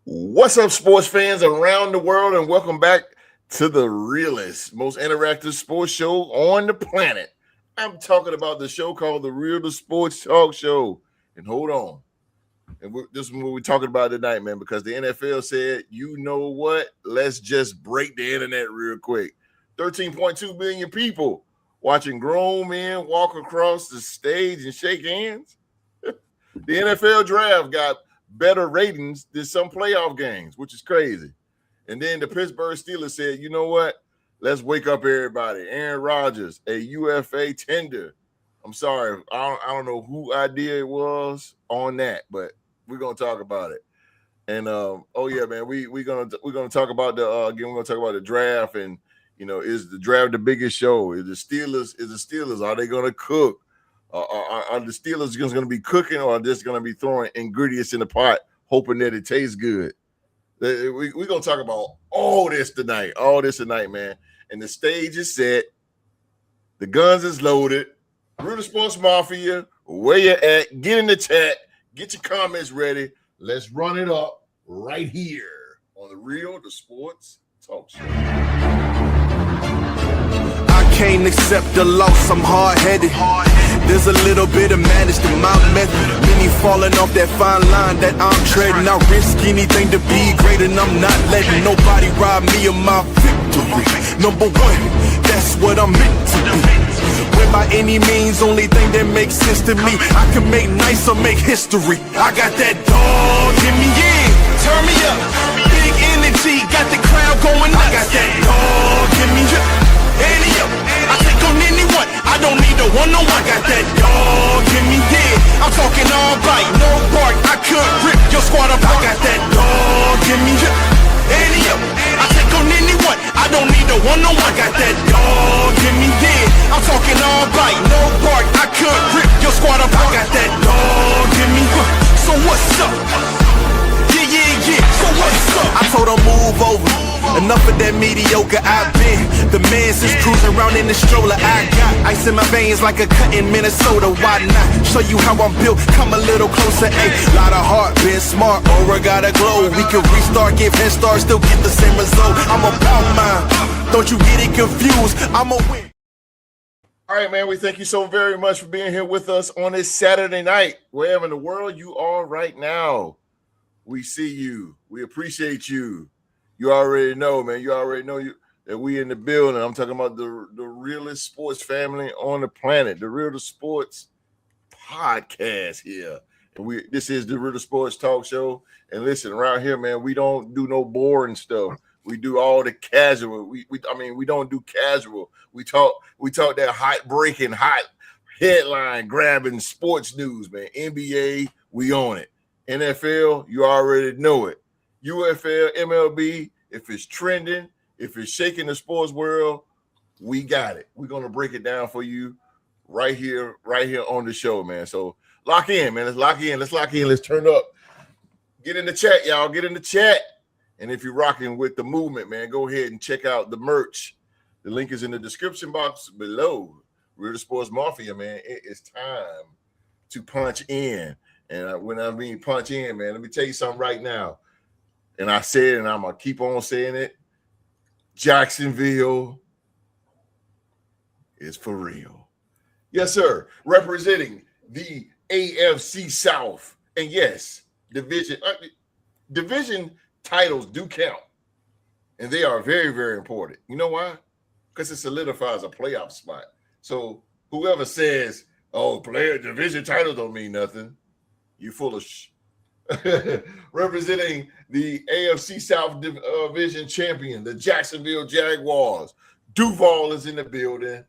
What's up, sports fans around the world, and welcome back to the realest, most interactive sports show on the planet. I'm talking about the show called The Realest Sports Talk Show. And hold on. This is what we're talking about tonight, man, because the NFL said, you know what? Let's just break the internet real quick. 13.2 billion people watching grown men walk across the stage and shake hands. The NFL draft got better ratings than some playoff games, which is crazy. And then the Pittsburgh Steelers said, you know what? Let's wake up everybody. Aaron Rodgers, a UFA tender. I'm sorry. I don't know who idea it was on that, but we're gonna talk about it. And oh yeah, man, we're gonna talk about the again. We're gonna talk about the draft, and is the draft the biggest show? Is the Steelers? Are they gonna cook? Are the Steelers going to be cooking, or are just going to be throwing ingredients in the pot, hoping that it tastes good? We're going to talk about all this tonight, man. And the stage is set. The guns is loaded. Real Sports Mafia, where you at? Get in the chat. Get your comments ready. Let's run it up right here on the Sports Talk Show. Can't accept the loss, I'm hard-headed. There's a little bit of madness to my method. Many falling off that fine line that I'm treading. I risk anything to be great, and I'm not letting nobody rob me of my victory. Number one, that's what I'm meant to be. When by any means, only thing that makes sense to me, I can make nice or make history. I got that dog in me, yeah. Turn me up, big energy, got the crowd going nuts. I got that dog in me, yeah. I take on anyone, I don't need a one-on-one. I got that dog in me, yeah. I'm talking all bite, no bark, I could rip your squad apart. I got that dog in me, yeah. I take on anyone, I don't need a one-on-one. I got that dog in me, yeah. I'm talking all bite, no bark, I could rip your squad apart. I got that dog in me, so what's up? Yeah, so what's up? I told her move over. Enough of that mediocre I've been. The man since cruising around in the stroller. I got ice in my veins like a cut in Minnesota. Why not show you how I'm built? Come a little closer, ayy. Lot of heart, been smart, aura got a glow. We can restart, give head start, still get the same result. I'm about mine, don't you get it confused. I'm a win. All right, man, we thank you so very much for being here with us on this Saturday night. Wherever in the world you are right now, we see you. We appreciate you. You already know, man. You already know that we in the building. I'm talking about the realest sports family on the planet, the Realest Sports podcast here. And this is the Realest Sports Talk Show. And listen, around here, man, we don't do no boring stuff. We do all the casual. We don't do casual. We talk that hot headline grabbing sports news, man. NBA, we on it. NFL, you already know it. UFL, MLB, if it's trending, if it's shaking the sports world, we got it. We're going to break it down for you right here on the show, man. So lock in, man. Let's lock in. Let's turn up. Get in the chat, y'all. Get in the chat. And if you're rocking with the movement, man, go ahead and check out the merch. The link is in the description box below. Real Sports Mafia, man. It is time to punch in. And when I mean punch in, man, let me tell you something right now. And I said, and I'm going to keep on saying it, Jacksonville is for real. Yes, sir. Representing the AFC South. And yes, division titles do count. And they are very, very important. You know why? Because it solidifies a playoff spot. So whoever says, oh, division titles don't mean nothing, you full of representing the AFC South Division champion, the Jacksonville Jaguars. Duval is in the building.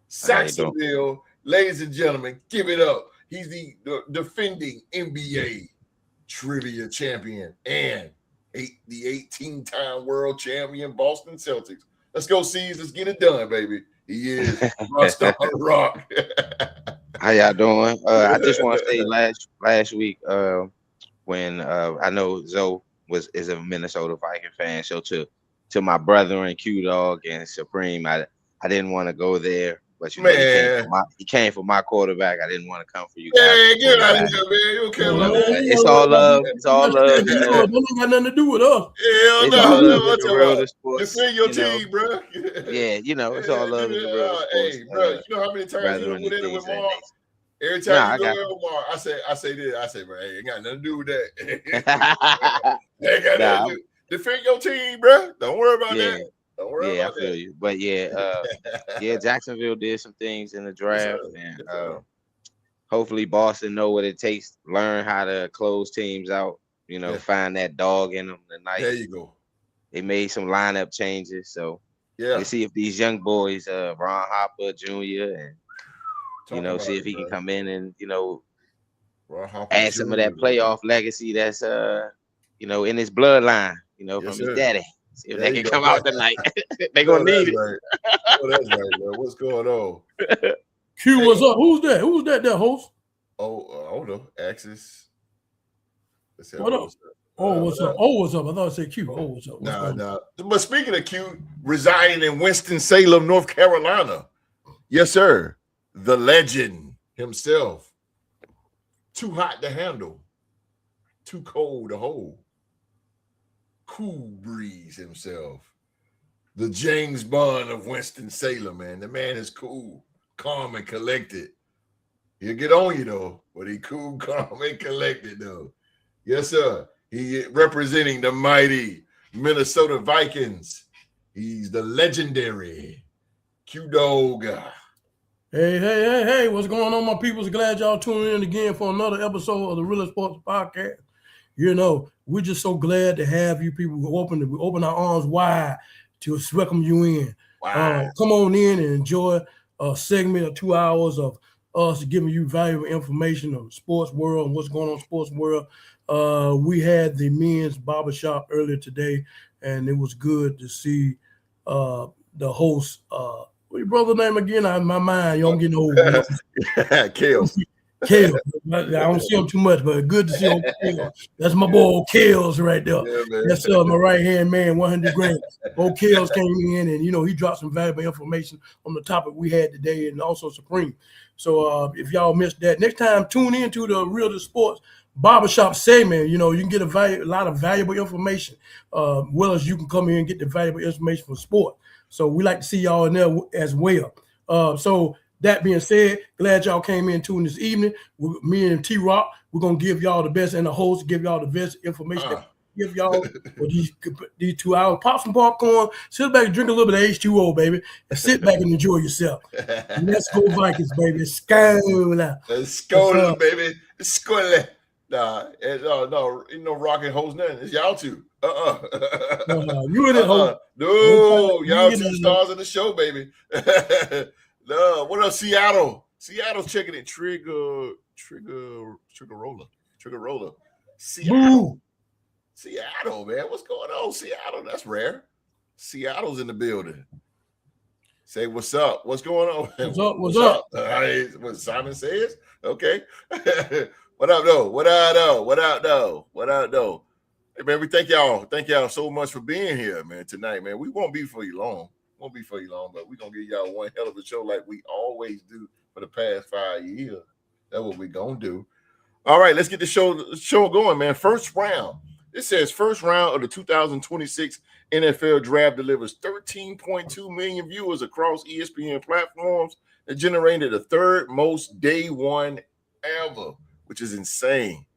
Saxonville, ladies and gentlemen, give it up. He's the defending NBA trivia champion and the 18-time world champion Boston Celtics. Let's go, C's. Let's get it done, baby. He is Rockstar Rock. How y'all doing? I just want to say last week, when I know Zoe is a Minnesota Viking fan, so to my brother and Q Dog and Supreme, I didn't want to go there But Man. he came for my quarterback. I didn't want to come for you guys. Man, get out of here, man. You don't care about that. It's all love. It's all love. That ain't got nothing to do with us. Hell It's all love in no. the world of sports. Defend your team, bro. Yeah, it's all love in the world of sports. Hey, bro, you know how many times you put in it with Mark? Every time you go there with Mark, I say this. I say, bro, hey, ain't got nothing to do with that. Ain't got nothing to do. Defend your team, bro. Don't worry about that. Don't worry about I feel you. But Jacksonville did some things in the draft, and hopefully Boston know what it takes, learn how to close teams out. Find that dog in them tonight. There you go. They made some lineup changes, so let's see if these young boys, Ron Hopper Jr. and see if he can come in and add some of that playoff legacy that's in his bloodline, from his daddy. See if they can come out tonight. They're gonna need it. Right. That's right, bro. What's going on? Q, what's up? Who's that? Who's that host? Oh, I don't know. Axis. What up? What's up? What's up? I thought I said Q. What's up? Nah. But speaking of Q, residing in Winston-Salem, North Carolina. Yes, sir. The legend himself. Too hot to handle. Too cold to hold. Cool breeze himself. The James Bond of Winston-Salem, man. The man is cool, calm, and collected. He'll get on you, though, but he cool, calm, and collected, though. Yes, sir. He representing the mighty Minnesota Vikings. He's the legendary Q-Dog. Hey, what's going on, my peoples? Glad y'all tuning in again for another episode of the Real Sports Podcast. We're just so glad to have you people. We open our arms wide to welcome you in. Wow. Come on in and enjoy a segment of 2 hours of us giving you valuable information on the sports world and what's going on in the sports world. We had the men's barbershop earlier today, and it was good to see the host. What's your brother's name again? In my mind, I'm getting old. Kales. Kales. I don't see him too much, but good to see him. Kales. That's my boy old Kales right there. Yeah, That's my right-hand man, 100 grand. Old Kales came in and, he dropped some valuable information on the topic we had today and also Supreme. So if y'all missed that, next time tune in to the Real Sports Barbershop segment. You can get a lot of valuable information, well as you can come in and get the valuable information for sport. So we like to see y'all in there as well. So that being said, glad y'all came in tune this evening. Me and T-Rock, we're going to give y'all the best, and the host give y'all the best information. Give y'all for these 2 hours. Pop some popcorn, sit back and drink a little bit of H2O, baby, and sit back and enjoy yourself. Let's go Vikings, baby. Skola, baby. Skola. Nah, no rocking host nothing. It's y'all two. You in it, host. No, y'all two stars of the show, baby. No, what up, Seattle? Seattle's checking it. Trigger roller. Seattle, man. What's going on, Seattle? That's rare. Seattle's in the building. Say what's up. What's going on? What's up? What Simon says? Okay. What up, though? What up, though? Hey, man, we thank y'all so much for being here, man, tonight, man. We won't be for you long. But we're going to give y'all one hell of a show like we always do for the past 5 years. That's what we're going to do. All right, let's get the show going, man. First round. It says first round of the 2026 NFL Draft delivers 13.2 million viewers across ESPN platforms and generated the third most day one ever, which is insane.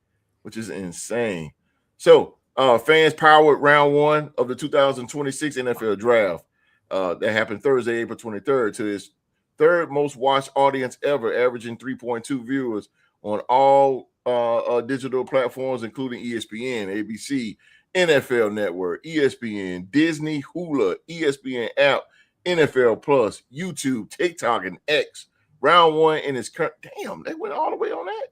So, fans powered round one of the 2026 NFL Draft. That happened Thursday, April 23rd, to its third most watched audience ever, averaging 3.2 viewers on all digital platforms, including ESPN, ABC, NFL Network, ESPN, Disney, Hulu, ESPN app, NFL Plus, YouTube, TikTok, and X. Round one in its current, damn, they went all the way on that.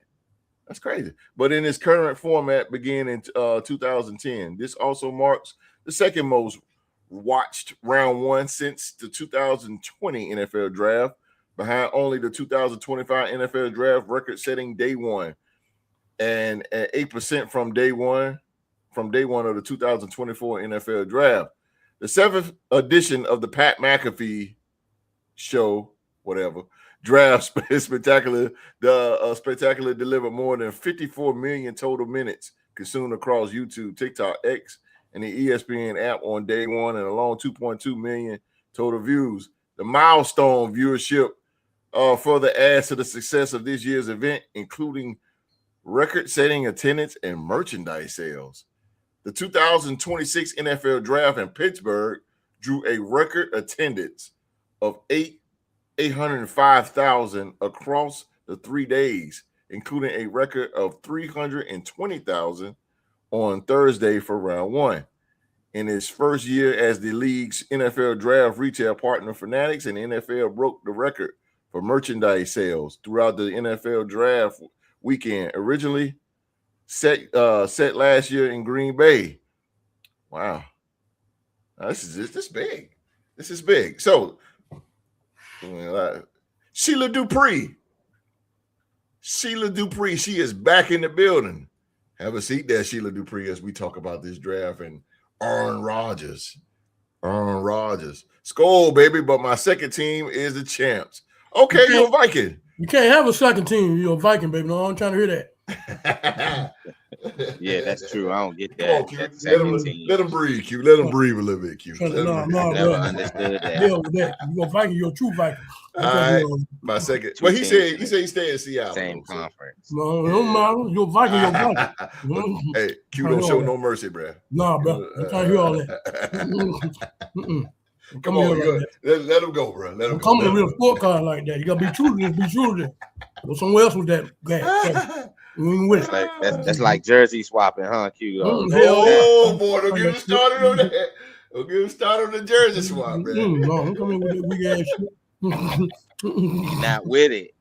That's crazy. But in its current format, began in 2010. This also marks the second most watched round one since the 2020 NFL Draft, behind only the 2025 NFL Draft record-setting day one, and at 8% from day one of the 2024 NFL Draft. The seventh edition of the Pat McAfee Show whatever. Draft spectacular. The spectacular delivered more than 54 million total minutes consumed across YouTube, TikTok, X, and the ESPN app on day one, and along 2.2 million total views. The milestone viewership further adds to the success of this year's event, including record-setting attendance and merchandise sales. The 2026 NFL Draft in Pittsburgh drew a record attendance of 805,000 across the 3 days, including a record of 320,000 on Thursday for round one. In its first year as the league's NFL Draft retail partner, Fanatics and NFL broke the record for merchandise sales throughout the NFL Draft weekend, originally set last year in Green Bay. Wow, this is big. This is big. So, Sheila Dupree, she is back in the building. Have a seat there, Sheila Dupree, as we talk about this draft and Aaron Rodgers. Skol, baby, but my second team is the champs. Okay, you're a Viking. You can't have a second team. You're a Viking, baby. No, I'm trying to hear that. Yeah, that's true. I don't get that. Let him breathe, Q. Let him breathe a little bit, Q. No, I never understood that. Deal with that. You're a Viking. You're a true Viking. All right, my second. Well, he said he stayed in Seattle. Same conference. No, no matter. You're a Viking. You're a Viking. Hey, Q don't show no mercy, bro. Nah, bro. I'm trying to hear all that. Come on, let him go, bro. Let him come with a real sport card like that. You gotta be true to that. Or somewhere else with that guy. That's like jersey swapping, huh, Q? Boy, don't get him started on that. Don't get him started on the jersey swap, man. No, I'm coming with that big ass shit. You're not with it.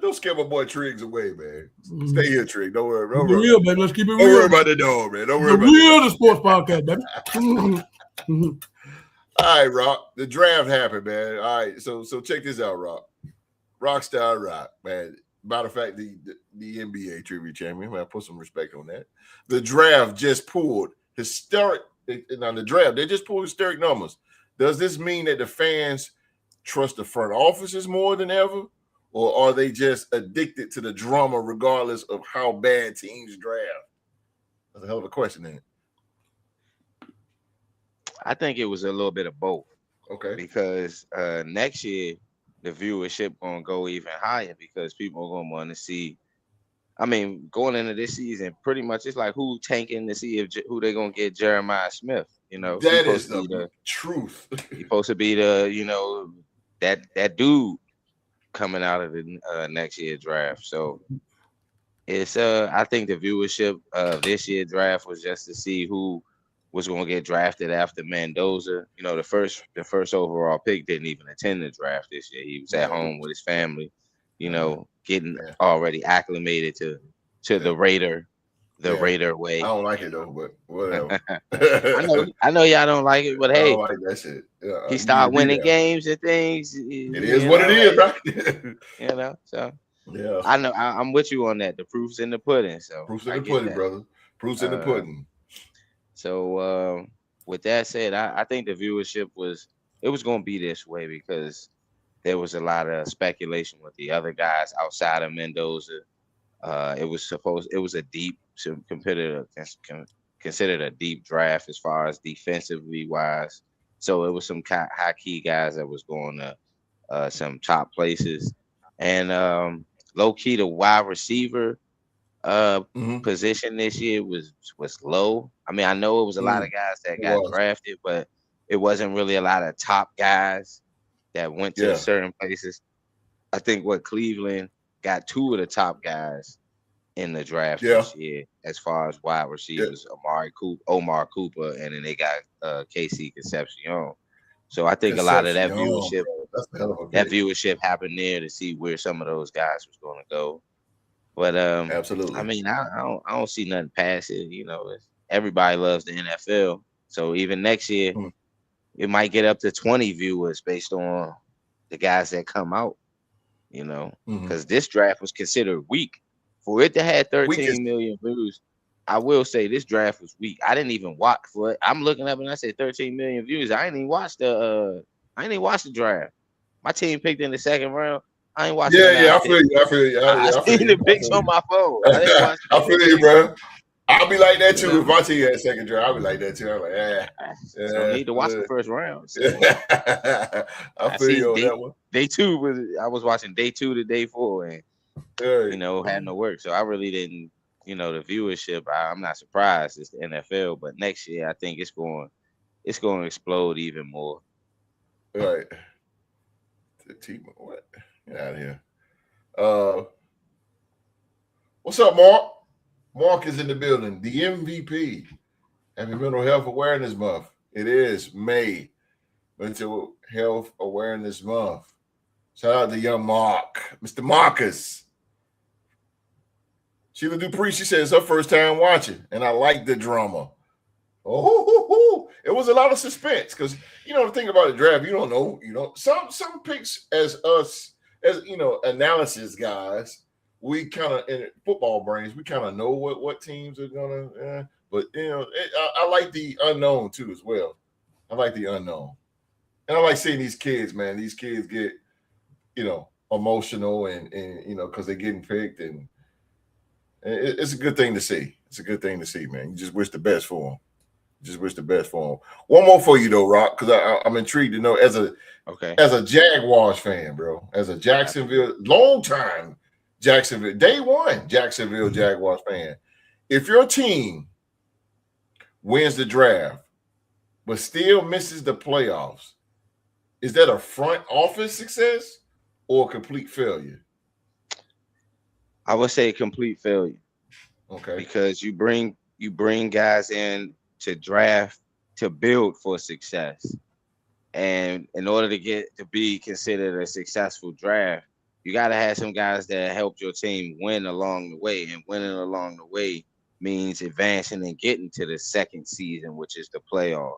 Don't scare my boy Triggs away, man. Stay here, Triggs. Don't worry. Keep it real, baby. Let's keep it real. Don't worry about the dog, man. Don't worry about the sports podcast, baby. All right, Rock. The draft happened, man. All right, so check this out, Rock. Rockstar Rock, man. Matter of fact, the NBA trivia champion. I put some respect on that. The draft just pulled historic. Now the draft, they just pulled historic numbers. Does this mean that the fans trust the front offices more than ever, or are they just addicted to the drama, regardless of how bad teams draft? That's a hell of a question, isn't it? I think it was a little bit of both. Okay. Because next year the viewership gonna go even higher because people are gonna want to see. I mean, going into this season, pretty much it's like who tanking to see who they're gonna get. Jeremiah Smith, you know, that is the truth. He's supposed to be the, you know, that dude coming out of the next year draft. So it's I think the viewership of this year draft was just to see who was going to get drafted after Mendoza. You know, the first overall pick didn't even attend the draft this year. He was at home with his family, you know, getting already acclimated to the Raider way. I don't like it though, but whatever. I know y'all don't like it, but hey, I don't like that shit. Yeah, he started winning games and things. It is what it is, right? You know, so yeah, I know I'm with you on that. The proof's in the pudding. So proof's in the pudding, brother. Proof's in the pudding. So with that said, I think the viewership was going to be this way because there was a lot of speculation with the other guys outside of Mendoza. It was a deep, considered a deep draft as far as defensively wise. So it was some high key guys that was going to some top places, and low key the wide receiver position this year was low. I mean, I know it was a lot of guys that got drafted, but it wasn't really a lot of top guys that went to certain places. I think Cleveland got two of the top guys in the draft this year as far as wide receivers, Omar Cooper, and then they got KC Concepcion. So I think a lot of that viewership happened there to see where some of those guys was going to go. But absolutely. I mean, I don't see nothing past it. You know, everybody loves the NFL. So even next year, it might get up to 20 viewers based on the guys that come out. You know, because this draft was considered weak. For it to have 13 million views, I will say this draft was weak. I didn't even watch for it. I'm looking up and I said 13 million views. I ain't even watched the draft. my team picked in the second round. I ain't watching. Yeah, I feel you. I seen the picks on my phone. I didn't watch. I feel you, bro. I'll be like that too. If my team had second draft, I'll be like that too. I'm like, so need to watch the first round. So. I feel you on that one. Day 2 I was watching day 2 to day 4, and had no work. So I really didn't. The viewership. I'm not surprised. It's the NFL, but next year I think it's going to explode even more. Right. The team. What? Get out of here. What's up, Mark? Mark is in the building. The MVP. Happy Mental Health Awareness Month. It is May. Mental Health Awareness Month. Shout out to young Mark. Mr. Marcus. Sheila Dupree, she said it's her first time watching, and I like the drama. It was a lot of suspense because the thing about the draft, you don't know. Some picks as analysis guys, we kind of in football brains, we kind of know what teams are gonna. But I like the unknown too as well. I like the unknown, and I like seeing these kids. Man, these kids get emotional and because they're getting picked, and it's a good thing to see. It's a good thing to see, man. You just wish the best for them. One more for you though, Rock, because I'm intrigued to know as a Jaguars fan, bro, as a Jacksonville, long time Jacksonville, day one Jacksonville Jaguars fan. If your team wins the draft but still misses the playoffs, is that a front office success or a complete failure? I would say complete failure. Okay. Because you bring guys in to draft to build for success. And in order to be considered a successful draft, you got to have some guys that help your team win along the way. And winning along the way means advancing and getting to the second season, which is the playoffs.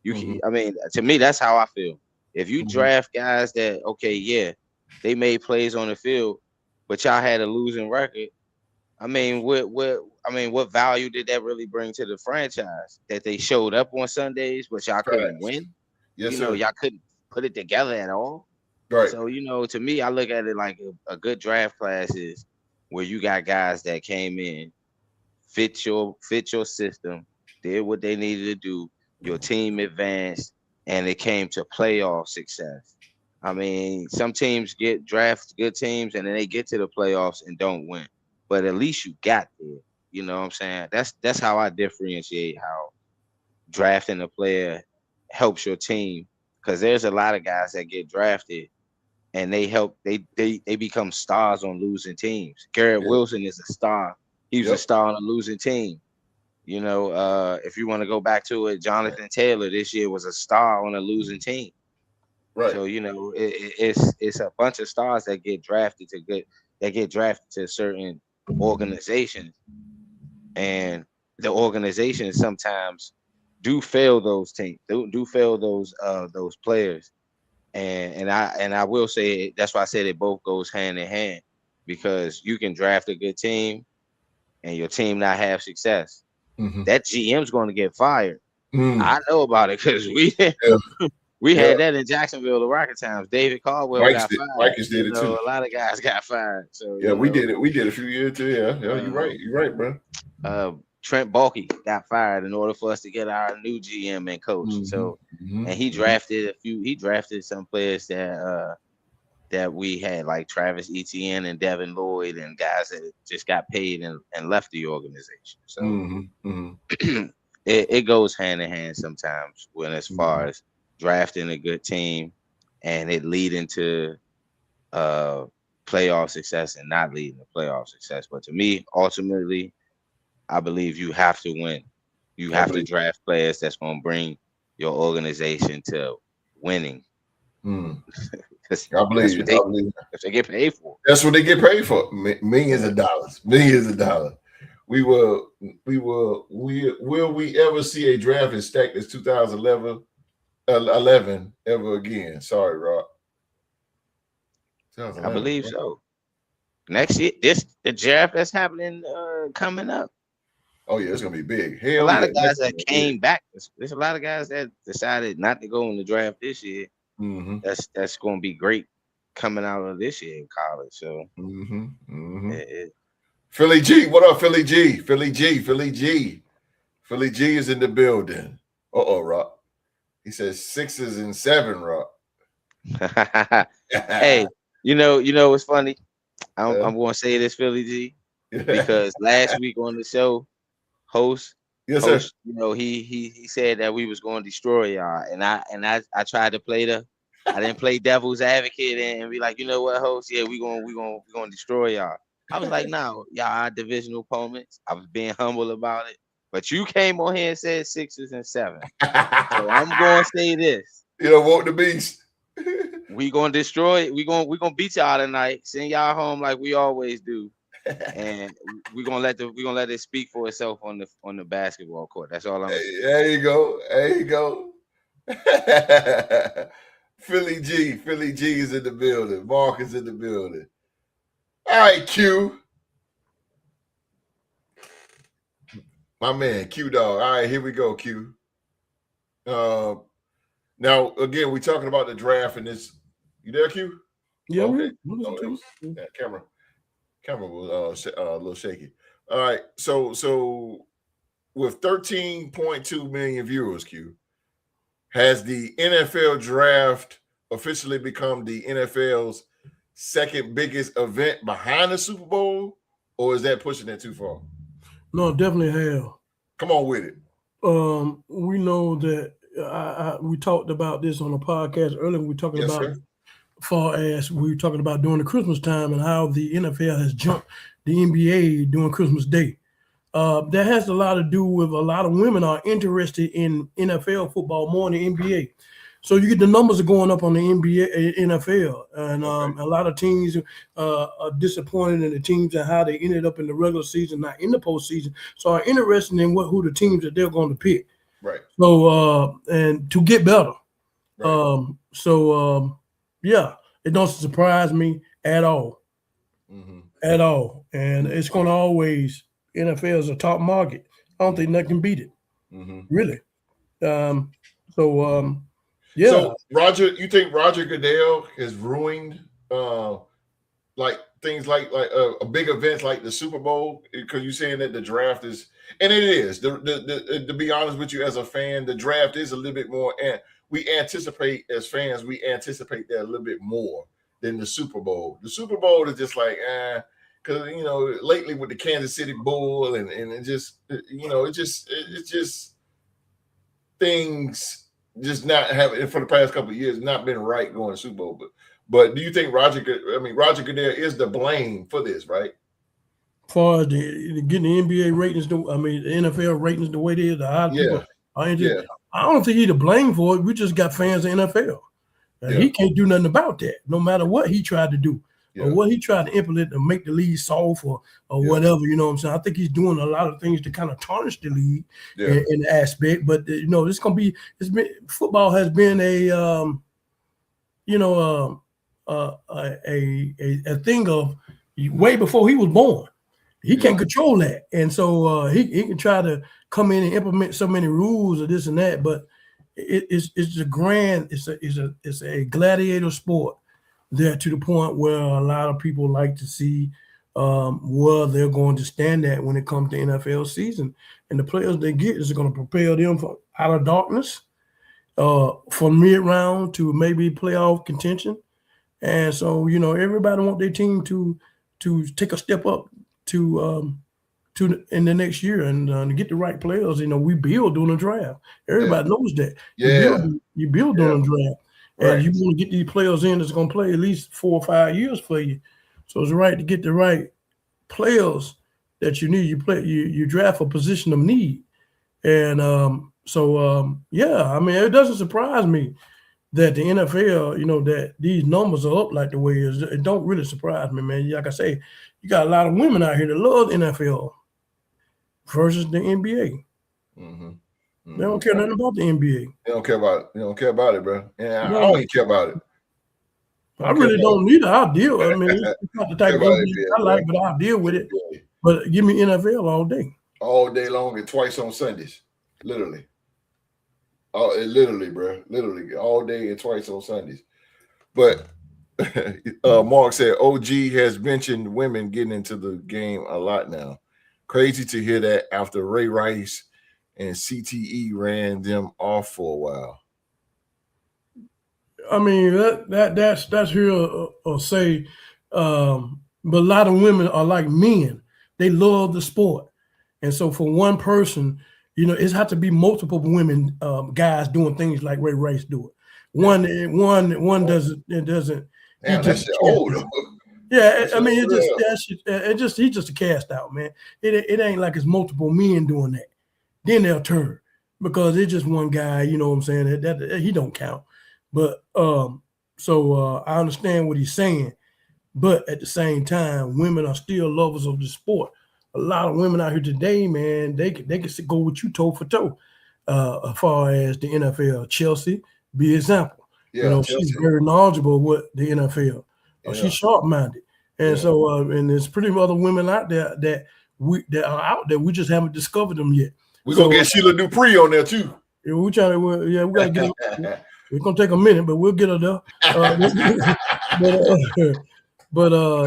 To me, that's how I feel. If you draft guys that, they made plays on the field, but y'all had a losing record, what value did that really bring to the franchise? That they showed up on Sundays, but y'all couldn't win? Yes, sir. Y'all couldn't put it together at all? Right. So, to me, I look at it like a good draft class is where you got guys that came in, fit your system, did what they needed to do, your team advanced, and it came to playoff success. Some teams draft good teams and then they get to the playoffs and don't win. But at least you got there. You know what I'm saying? That's how I differentiate how drafting a player helps your team. Because there's a lot of guys that get drafted and they become stars on losing teams. Garrett Wilson is a star. He was a star on a losing team. If you want to go back to it, Jonathan Taylor this year was a star on a losing team. Right. So it's a bunch of stars that get drafted to certain organizations, and the organizations sometimes do fail those teams, do fail those players, and I will say that's why I said it both goes hand in hand, because you can draft a good team and your team not have success. That GM's going to get fired. I know about it because we had that in Jacksonville, the Rocket Times. David Caldwell got fired. Mike's did it too. A lot of guys got fired. So we did it. We did a few years too. Yeah, you're right. You're right, bro. Trent Baalke got fired in order for us to get our new GM and coach. So, and he drafted some players that we had, like Travis Etienne and Devin Lloyd, and guys that just got paid and left the organization. So it goes hand in hand sometimes when as far as drafting a good team and it leading to playoff success and not leading to playoff success. But to me, ultimately, I believe you have to win. You have to draft players that's going to bring your organization to winning. I believe they get paid for. That's what they get paid for. Millions of dollars. Will we ever see a draft as stacked as 2011 ever again? Sorry, Rob. I believe so. Next year, the draft that's happening coming up. Oh yeah, it's gonna be big. A lot of guys that came back. There's a lot of guys that decided not to go in the draft this year that's going to be great coming out of this year in college. So, Philly G, what up, Philly G? Philly G is in the building. Rock. He says 6s and 7, Rock. Hey, you know what's funny? I'm going to say this, Philly G, because last week on the show, host, sir. He said that we was going to destroy y'all, and I tried to play I didn't play devil's advocate and be like, you know what, host, yeah, we gonna destroy y'all. I was like, no, y'all are divisional opponents. I was being humble about it, but you came on here and said 6s and 7. So I'm going to say this. You don't want the beast. We gonna destroy it. We gonna beat y'all tonight. Send y'all home like we always do, and we're gonna let it speak for itself on the basketball court. That's all I'm. There you go. Philly G is in the building. Mark is in the building. All right, Q. My man, Q Dog. All right, here we go, Q. Now, again, we're talking about the draft and this. You there, Q? Yeah, okay. Camera was a little shaky. All right, so with 13.2 million viewers, Q, has the NFL draft officially become the NFL's second biggest event behind the Super Bowl, or is that pushing it too far? No, definitely have. Come on with it. We know that we talked about this on a podcast earlier. We were talking about far as we were talking about during the Christmas time and how the NFL has jumped the NBA during Christmas Day. That has a lot to do with a lot of women are interested in NFL football more than the NBA. So you get the numbers are going up on the NBA, NFL, and a lot of teams are disappointed in the teams and how they ended up in the regular season, not in the postseason. So are interested in who the teams that they're going to pick. Right. So and to get better. Right. Yeah, it don't surprise me at all. At all. And it's going to always, NFL is a top market. I don't think nothing can beat it. Really. Yeah. So Roger, you think Roger Goodell has ruined like things like a big events like the Super Bowl? Because you're saying that the draft is, and it is. To be honest with you, as a fan, the draft is a little bit more, and we anticipate as fans, that a little bit more than the Super Bowl. The Super Bowl is just like, because lately with the Kansas City Bull and it just, it's just things just not having for the past couple of years not been right going to Super Bowl. But do you think Roger Goodell is the blame for this, right? As far as getting the NBA ratings, the NFL ratings the way they is, people are interested. I don't think he's to blame for it. We just got fans of NFL. He can't do nothing about that, no matter what he tried to do or what he tried to implement to make the league soft or whatever. You know what I'm saying? I think he's doing a lot of things to kind of tarnish the league in the aspect. But it's gonna be. Football has been a thing of way before he was born. He can't control that, and so he can try to come in and implement so many rules or this and that. But it's a gladiator sport there to the point where a lot of people like to see where they're going to stand at when it comes to NFL season, and the players they get is going to propel them out of darkness, from mid-round to maybe playoff contention. And so everybody want their team to take a step up to in the next year and to get the right players. We build on the draft. Everybody knows that. You build on the draft. And you want to get these players in that's going to play at least 4 or 5 years for you. So it's right to get the right players that you need. You draft a position of need. And it doesn't surprise me that the NFL, that these numbers are up like the way it is. It don't really surprise me, man. Like I say, you got a lot of women out here that love the NFL versus the NBA. They don't care nothing about the NBA. They don't care about it. They don't care about it, bro. Yeah, I don't even care about it. I really don't need it. I'll deal. It's not the type of NBA I like, but I'll deal with it. But give me NFL all day. All day long and twice on Sundays, literally. Oh, literally, bro. Literally all day and twice on Sundays. But Mark said OG has mentioned women getting into the game a lot now. Crazy to hear that after Ray Rice and CTE ran them off for a while. I mean, that's here or say, but a lot of women are like men. They love the sport. And so for one person, it's have to be multiple women, guys doing things like Ray Rice do it. One doesn't. It doesn't. Damn, that shit old. Yeah, I mean, he's just a cast out, man. It ain't like it's multiple men doing that. Then they'll turn because it's just one guy. You know what I'm saying? That he don't count. But so I understand what he's saying, but at the same time, women are still lovers of the sport. A lot of women out here today, man, they can go with you toe for toe. As far as the NFL, Chelsea, be example. Yeah, she's very knowledgeable with the NFL. She's sharp-minded, and so and there's pretty other women out there that are out there. We just haven't discovered them yet. We're gonna get Sheila Dupree on there too. Yeah, we gotta get her. It's gonna take a minute, but we'll get her there.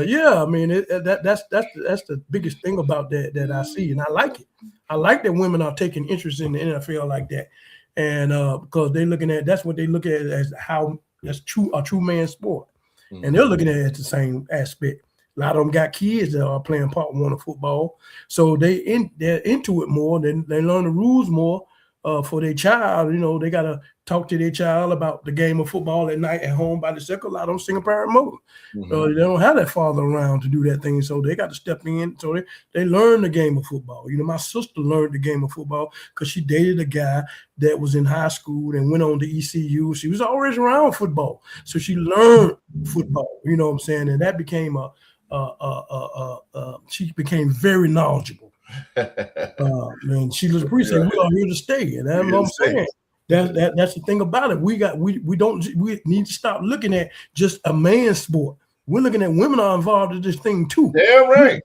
Yeah, I mean that's the biggest thing about that I see, and I like it. I like that women are taking interest in the NFL like that, and because they're looking at that's what they look at as how that's a true man's sport, and they're looking at it the same aspect. A lot of them got kids that are playing part one of football, so they're into it more. They learn the rules more. For their child, they got to talk to their child about the game of football at night at home by themselves. A lot of them single parent mother. They don't have that father around to do that thing, so they got to step in. So they learn the game of football. My sister learned the game of football because she dated a guy that was in high school and went on to ECU. She was always around football, so she learned football. You know what I'm saying? And that became she became very knowledgeable. Man, Sheila Dupree said we are here to stay, and that's what I'm saying. That's the thing about it. We need to stop looking at just a man's sport. We're looking at women are involved in this thing too. Yeah, right.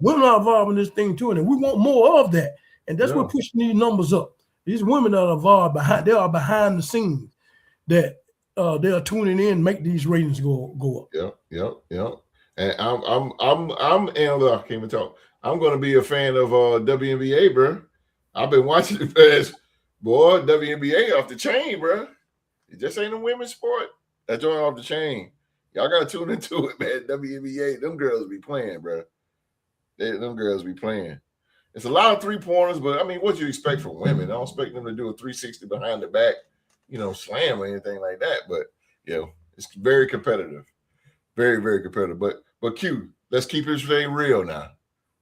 Women are involved in this thing too, and we want more of that. And that's what pushing these numbers up. These women that are involved they are behind the scenes that they are tuning in, make these ratings go up. Yep. And I'm I can't even talk. I'm going to be a fan of WNBA, bro. I've been watching the past, boy. WNBA off the chain, bro. It just ain't a women's sport. That's all off the chain. Y'all got to tune into it, man. WNBA, them girls be playing, bro. Them girls be playing. It's a lot of 3-pointers, but I mean, what do you expect from women? I don't expect them to do a 360 behind the back, slam or anything like that. But it's very competitive, very, very competitive. But Q, let's keep this thing real now.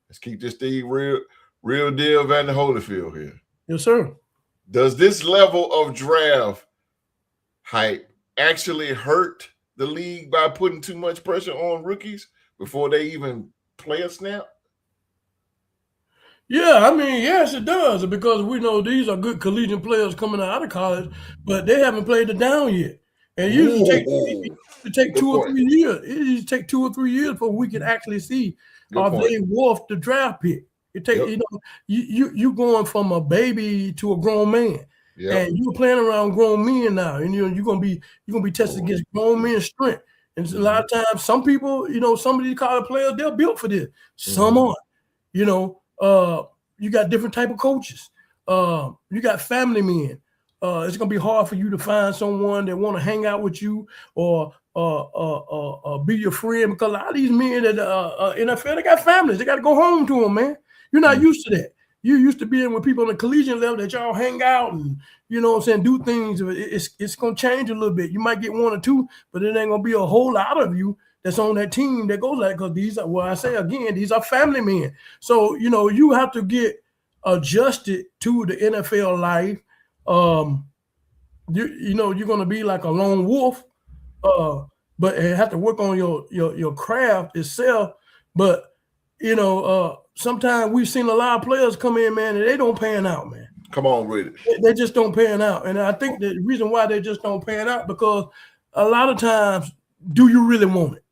Let's keep this thing real deal Van Holyfield here. Yes, sir. Does this level of draft hype actually hurt the league by putting too much pressure on rookies before they even play a snap? Yeah, I mean, yes, it does, because we know these are good collegiate players coming out of college, but they haven't played it down yet. And usually take 2 or 3 years. It usually take 2 or 3 years before we can actually see are they worth the draft pick. It takes you going from a baby to a grown man, and you're playing around grown men now, and you're gonna be tested against grown men's strength. And a lot of times, some people, some of these college players, they're built for this. Some aren't. You got different type of coaches. You got family men. It's gonna be hard for you to find someone that want to hang out with you or be your friend, because a lot of these men that NFL, they got families. They got to go home to them, man. You're not used to that. You're used to being with people on the collegiate level that y'all hang out and, do things. It's going to change a little bit. You might get 1 or 2, but it ain't going to be a whole lot of you that's on that team that goes like, because these are family men. So, you have to get adjusted to the NFL life. You're going to be like a lone wolf. But you have to work on your craft itself. But sometimes we've seen a lot of players come in, man, and they don't pan out, man. Come on with it. They just don't pan out. And I think the reason why they just don't pan out, because a lot of times, do you really want it?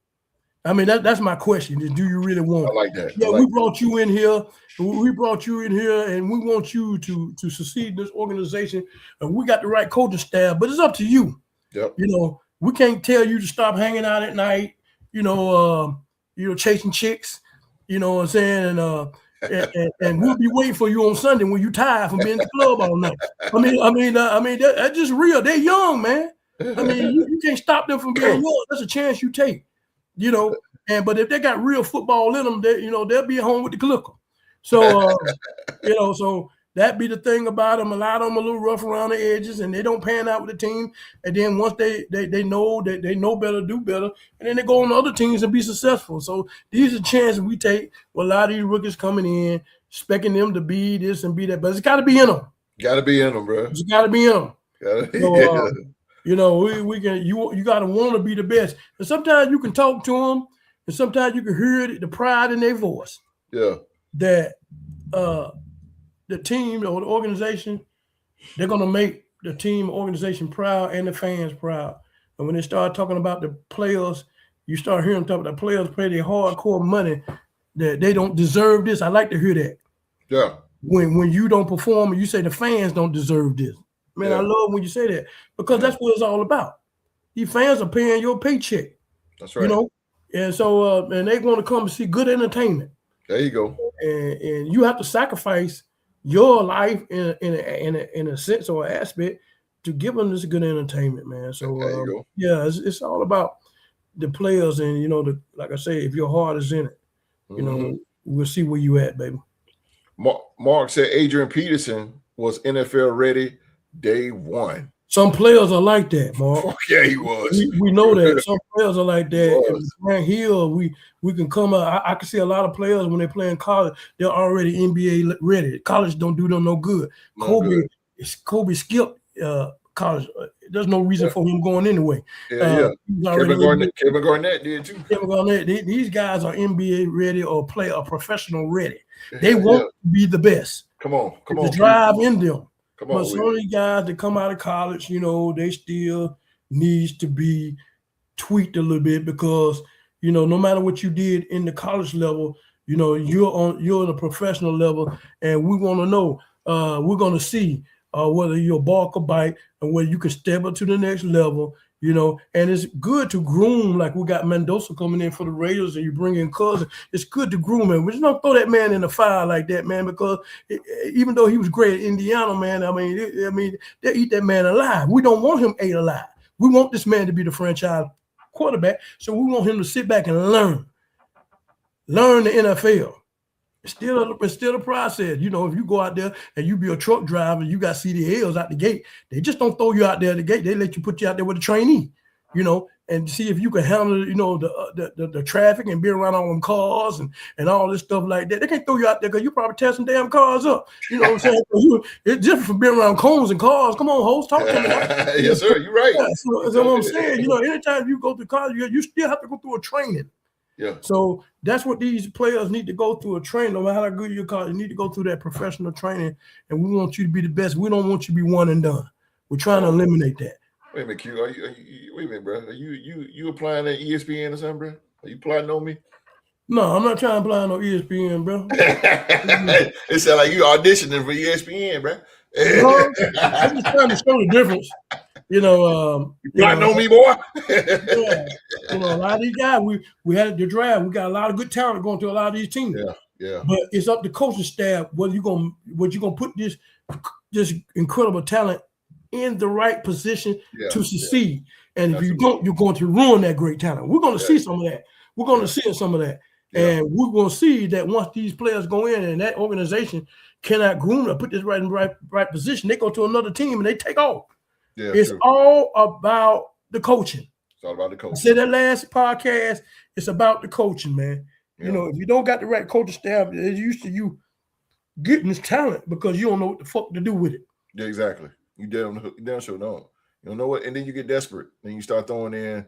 I mean, that's my question. Is do you really want it? I like that. Yeah, we brought you in here. We brought you in here, and we want you to succeed in this organization. And we got the right coaching staff, but it's up to you. Yep. You know, we can't tell you to stop hanging out at night. Chasing chicks. You know what I'm saying? And we'll be waiting for you on Sunday when you tired from being in the club all night. I mean, that's just real. They're young, man. I mean, you can't stop them from being young. That's a chance you take. You know, but if they got real football in them, they'll be at home with the clicker. So, so that be the thing about them. A lot of them are a little rough around the edges, and they don't pan out with the team. And then once they know that they know better, do better, and then they go on to other teams and be successful. So these are chances we take with a lot of these rookies coming in, expecting them to be this and be that. But it's got to be in them. Got to be in them, bro. It's got to be in them. We can. You got to want to be the best. And sometimes you can talk to them, and sometimes you can hear the pride in their voice. Yeah. That the team or the organization, they're gonna make the team organization proud and the fans proud. And when they start talking about the players, you start hearing them talk about the players pay their hardcore money that they don't deserve this. I like to hear that. Yeah. When you don't perform and you say the fans don't deserve this. Man, I love when you say that because that's what it's all about. These fans are paying your paycheck. That's right. You know, and so and they want to come and see good entertainment. There you go. And you have to sacrifice your life in a sense or aspect to give them this good entertainment, man. So it's all about the players, and like I say, if your heart is in it, we'll see where you at, baby. Mark said Adrian Peterson was NFL ready day one. Some players are like that, Mark. Yeah, he was. We know that. Some players are like that. Frank Hill, we can come up. I can see a lot of players when they play in college, they're already NBA ready. College don't do them no good. Kobe skipped college. There's no reason for him going anyway. Kevin Garnett did too. Kevin Garnett. These guys are NBA ready or professional ready. They want to be the best. Come on. The drive in them. But some of these guys that come out of college, they still needs to be tweaked a little bit because, no matter what you did in the college level, you're in a professional level, and we want to know, we're going to see whether you're bark or bite and whether you can step up to the next level, and it's good to groom, like we got Mendoza coming in for the Raiders and you bring in Cousins. It's good to groom him. We just don't throw that man in the fire like that, man, because even though he was great at Indiana, man, I mean, they eat that man alive. We don't want him ate alive. We want this man to be the franchise quarterback, so we want him to sit back and learn the NFL. It's still a process. If you go out there and you be a truck driver, you got CDLs out the gate. They just don't throw you out there at the gate. They let you put you out there with a trainee, and see if you can handle, the traffic and be around all them cars and all this stuff like that. They can't throw you out there because you probably tear some damn cars up. You know what I'm saying? It's different from being around cones and cars. Come on, host, talk to me. Yes, sir. You're right. Yeah, so what I'm saying, anytime you go to college, you still have to go through a training. Yeah. So that's what these players need to go through a training. No matter how good your college, you need to go through that professional training, and we want you to be the best. We don't want you to be one and done. We're trying to eliminate that. Wait a minute, Q. Wait a minute, bro. Are you applying at ESPN or something, bro? Are you plotting on me? No, I'm not trying to apply on ESPN, bro. It sounds like you auditioning for ESPN, bro. I'm just trying to show the difference. You plotting on me, boy? A lot of these guys, we had the draft. We got a lot of good talent going to a lot of these teams. Yeah. But it's up to coaching staff whether you're gonna put this incredible talent in the right position to succeed. And if you don't, you're going to ruin that great talent. We're going to see some of that. We're going to see some of that. Yeah. And we're going to see that once these players go in and that organization cannot groom or put this right in the right position, they go to another team and they take off. Yeah, it's all about the coaching. It's all about the coaching. I said that last podcast, it's about the coaching, man. Yeah. If you don't got the right coaching staff, they're used to you getting this talent because you don't know what the fuck to do with it. Yeah, exactly. You damn sure don't. You don't know what, and then you get desperate. Then you start throwing in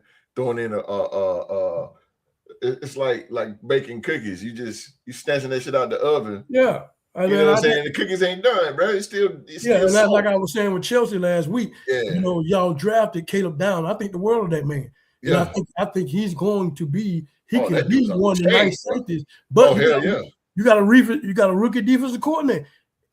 it's like baking cookies. You snatching that shit out the oven. Yeah. You know what I'm saying? The cookies ain't done, bro. It's still and that's like I was saying with Chelsea last week. Yeah. Y'all drafted Caleb Down. I think the world of that man. Yeah. And I think he's going to be. He can be one of the nice safeties. But you got a rookie defensive coordinator.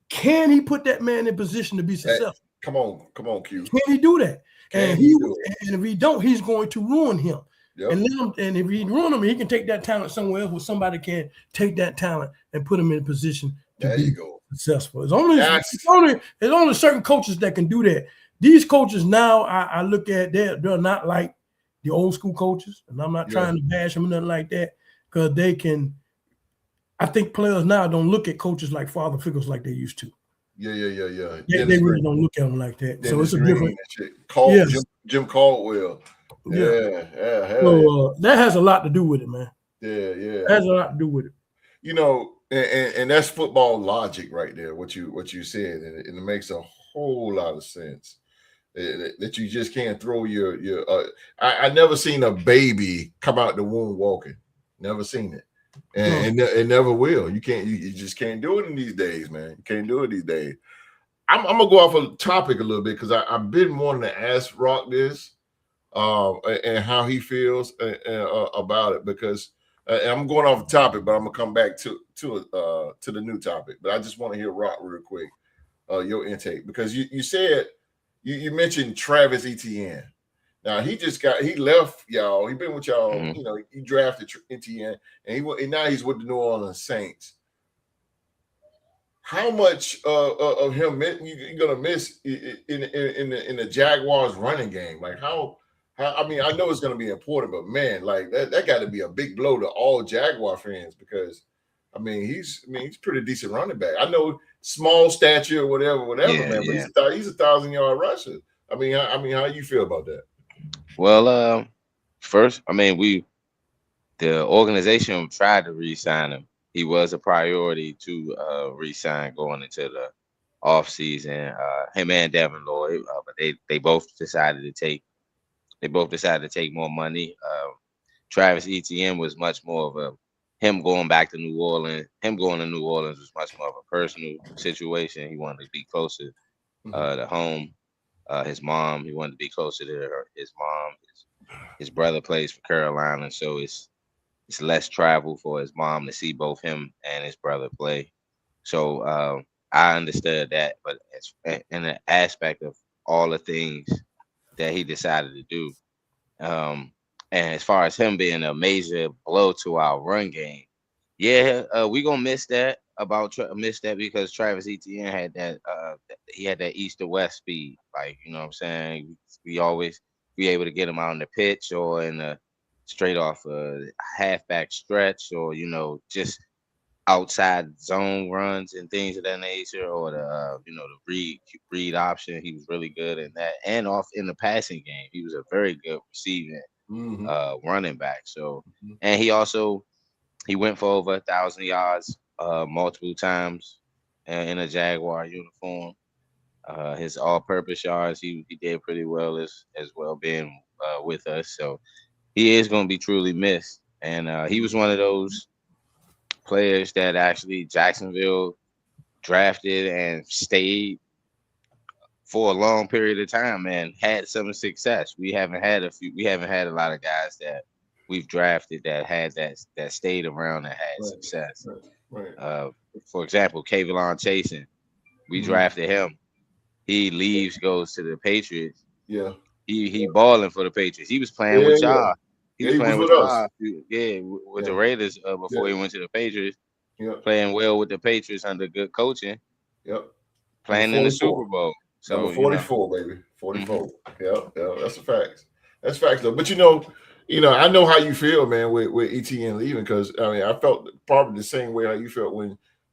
Can he put that man in position to be successful? Come on, Q. Can he do that? And if he don't, he's going to ruin him. Yep. And if he ruin him, he can take that talent somewhere else where somebody can take that talent and put him in a position to be successful. It's only certain coaches that can do that. These coaches now, I look at, they're not like the old school coaches, and I'm not trying to bash them or nothing like that, because they can. I think players now don't look at coaches like father figures like they used to. Yeah. They really don't look at them like that. So it's a different. Jim Caldwell. Yeah. So that has a lot to do with it, man. Yeah. That has a lot to do with it. You know, and that's football logic right there. What you said, and it makes a whole lot of sense. That you just can't throw your. I never seen a baby come out the womb walking. Never seen it. And it never will. You just can't do it in these days, man. You can't do it these days. I'm gonna go off a topic a little bit because I've been wanting to ask Rock this, and how he feels about it, because I'm going off the topic, but I'm gonna come back to the new topic. But I just want to hear Rock real quick, your intake, because you said you mentioned Travis Etienne. Now he left y'all. He been with y'all. Mm-hmm. You know, he drafted Etienne, and now he's with the New Orleans Saints. How much of him you're gonna miss in the Jaguars running game? Like how? I mean, I know it's gonna be important, but man, like that got to be a big blow to all Jaguar fans, because I mean he's pretty decent running back. I know small stature, whatever, man. But he's a 1,000-yard rusher. I mean, how you feel about that? Well, first, I mean, the organization tried to re-sign him. He was a priority to re-sign going into the offseason. Him and Devin Lloyd, but they both decided to take more money. Travis Etienne was much more of him going back to New Orleans. Him going to New Orleans was much more of a personal situation. He wanted to be closer to home. His mom, he wanted to be closer to his mom. His brother plays for Carolina, so it's less travel for his mom to see both him and his brother play. So I understood that, but in the aspect of all the things that he decided to do, and as far as him being a major blow to our run game, we gonna miss that. Because Travis Etienne had that he had that east to west speed, like, you know what I'm saying, we always be able to get him out on the pitch or in a straight off a halfback stretch, or just outside zone runs and things of that nature, or the read option. He was really good in that, and off in the passing game he was a very good receiving running back. So and he went for over 1,000 yards multiple times in a Jaguar uniform. His all-purpose yards, he did pretty well as well being with us. So he is going to be truly missed. And he was one of those players that actually Jacksonville drafted and stayed for a long period of time and had some success. We haven't had a lot of guys that we've drafted that had that stayed around and had success. Right. For example, Kayvon Chasen, we drafted him. He leaves, goes to the Patriots. Yeah. He balling for the Patriots. He was playing with y'all. He was playing with us. With the Raiders before he went to the Patriots. Yeah. Playing well with the Patriots under good coaching. Yep. Playing in the Super Bowl. So number 44, baby. 44. Yeah, that's a fact. That's facts though. But I know how you feel, man, with Etienne leaving, because I mean I felt probably the same way how you felt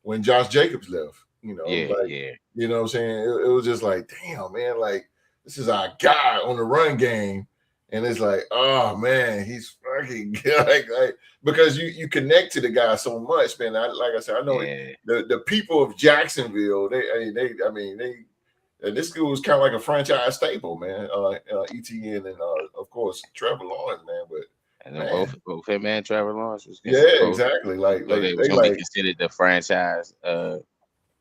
when Josh Jacobs left. You know what I'm saying? It was just like, damn, man, like this is our guy on the run game. And it's like, oh man, he's fucking good. Like because you connect to the guy so much, man. Like I said, I know the people of Jacksonville, this school is kind of like a franchise staple, man. Etienne and of course Trevor Lawrence, man. But both him and Trevor Lawrence was exactly. Like they was gonna be considered the franchise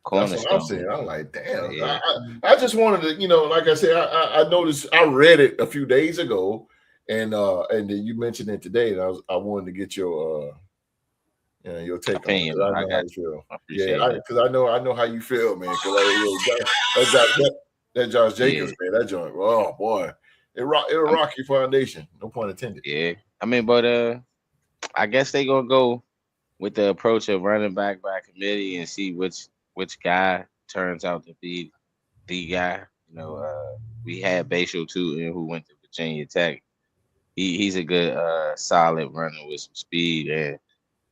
cornerstone. That's what I'm saying. I'm like, damn. I just wanted to, like I said, I noticed, I read it a few days ago, And then you mentioned it today, and I wanted to get your take opinion. on it. I know how you feel. Because I know how you feel, man. Because that Josh Jacobs, man, that joint. Oh boy, it'll rock your foundation. No pun intended. Yeah, I mean, but I guess they gonna go with the approach of running back by committee and see which guy turns out to be the guy. We had Bashal Tootin, who went to Virginia Tech. He's a good solid runner with some speed, and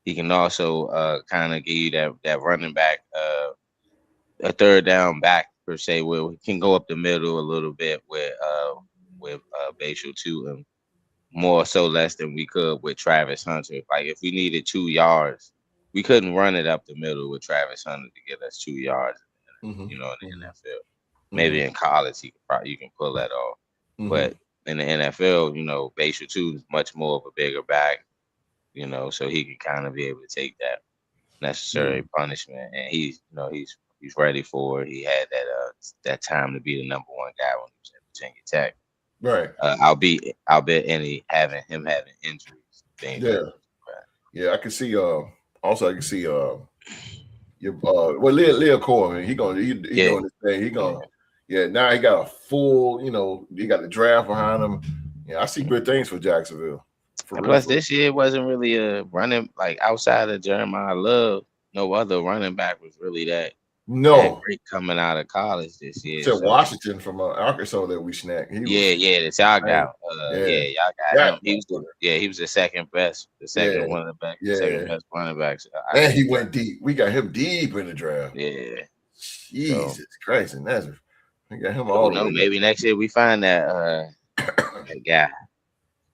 he can also kind of give you that running back, a third down back per se, where he can go up the middle a little bit with Bashal Tootin, more so less than we could with Travis Hunter. Like if we needed 2 yards, we couldn't run it up the middle with Travis Hunter to get us 2 yards. In the NFL, maybe in college you can pull that off, but in the NFL, Bashal Tootin is much more of a bigger back, so he can kind of be able to take that necessary punishment, and he's ready for it. He had that time to be the number one guy when he was at Virginia Tech. Right. Albeit having injuries. Yeah. I can see. Also, I can see. Leo Core, man. He doing this thing. He gonna. Yeah. Now he got a full. He got the draft behind him. Yeah, I see good things for Jacksonville. Plus, this year wasn't really a running like outside of Jeremiah Love. No other running back was really that great coming out of college this year. Except Washington from Arkansas that we snacked. That's y'all got. Y'all got him. He was the second best, one of the best, second best running backs. And he went deep. We got him deep in the draft. Yeah. Jesus Christ, and Nazareth. We got him all. No, maybe next year we find that that guy,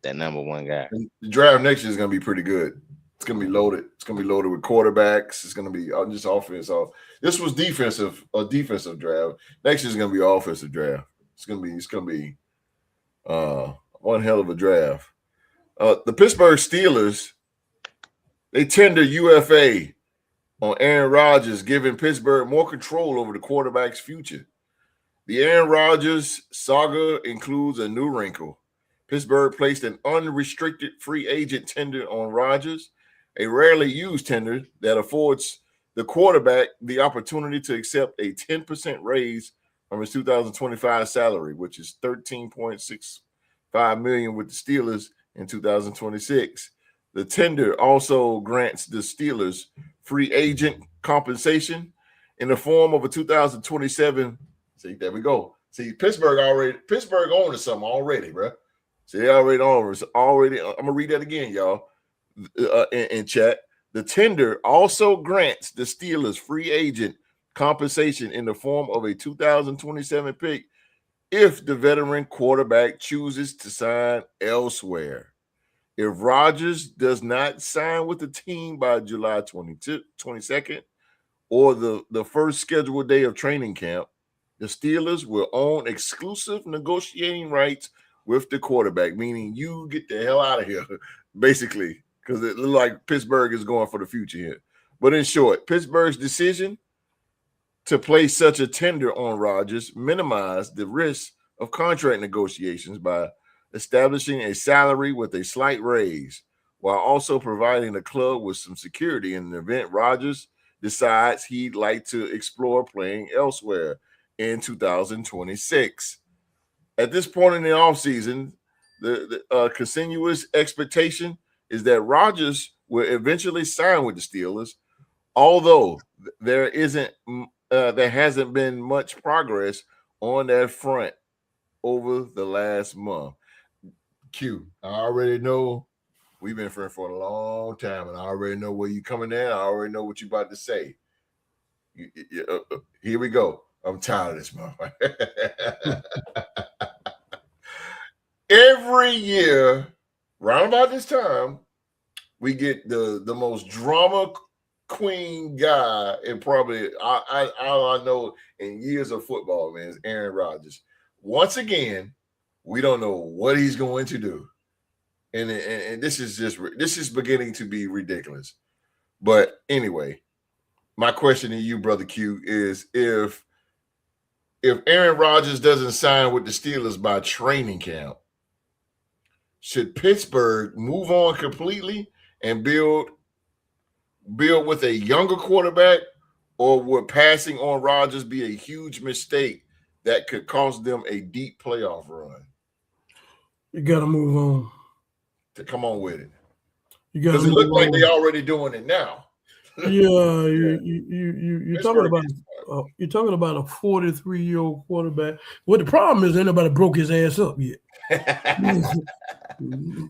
that number one guy. And the draft next year is gonna be pretty good. It's gonna be loaded. It's gonna be loaded with quarterbacks. It's gonna be just offense. This was a defensive draft. Next year is gonna be an offensive draft. It's gonna be one hell of a draft. The Pittsburgh Steelers, they tender UFA on Aaron Rodgers, giving Pittsburgh more control over the quarterback's future. The Aaron Rodgers saga includes a new wrinkle. Pittsburgh placed an unrestricted free agent tender on Rodgers, a rarely used tender that affords the quarterback the opportunity to accept a 10% raise from his 2025 salary, which is $13.65 million with the Steelers in 2026. The tender also grants the Steelers free agent compensation in the form of a 2027. See, there we go. See, Pittsburgh on to something already, bro. See, they already on. I'm gonna read that again, y'all. In chat, the tender also grants the Steelers free agent compensation in the form of a 2027 pick if the veteran quarterback chooses to sign elsewhere. If Rodgers does not sign with the team by July 22nd or the first scheduled day of training camp, the Steelers will own exclusive negotiating rights with the quarterback, meaning you get the hell out of here, basically, because it looks like Pittsburgh is going for the future here. But in short, Pittsburgh's decision to place such a tender on Rodgers minimized the risk of contract negotiations by establishing a salary with a slight raise, while also providing the club with some security in the event Rodgers decides he'd like to explore playing elsewhere in 2026. At this point in the offseason, the continuous expectation is that Rodgers will eventually sign with the Steelers, although there hasn't been much progress on that front over the last month. Q, I already know we've been friends for a long time, and I already know where you're coming in. I already know what you're about to say. Here we go. I'm tired of this motherfucker. Every year, round about this time, we get the most drama queen guy, and probably all I know in years of football, man, is Aaron Rodgers. Once again, we don't know what he's going to do, and this is beginning to be ridiculous. But anyway, my question to you, brother Q, is if Aaron Rodgers doesn't sign with the Steelers by training camp, should Pittsburgh move on completely and build with a younger quarterback, or would passing on Rodgers be a huge mistake that could cost them a deep playoff run? You got to move on. To come on with it. Because it looks like they're already doing it now. Yeah, you're talking about a 43-year-old quarterback. Well, the problem is ain't nobody broke his ass up yet.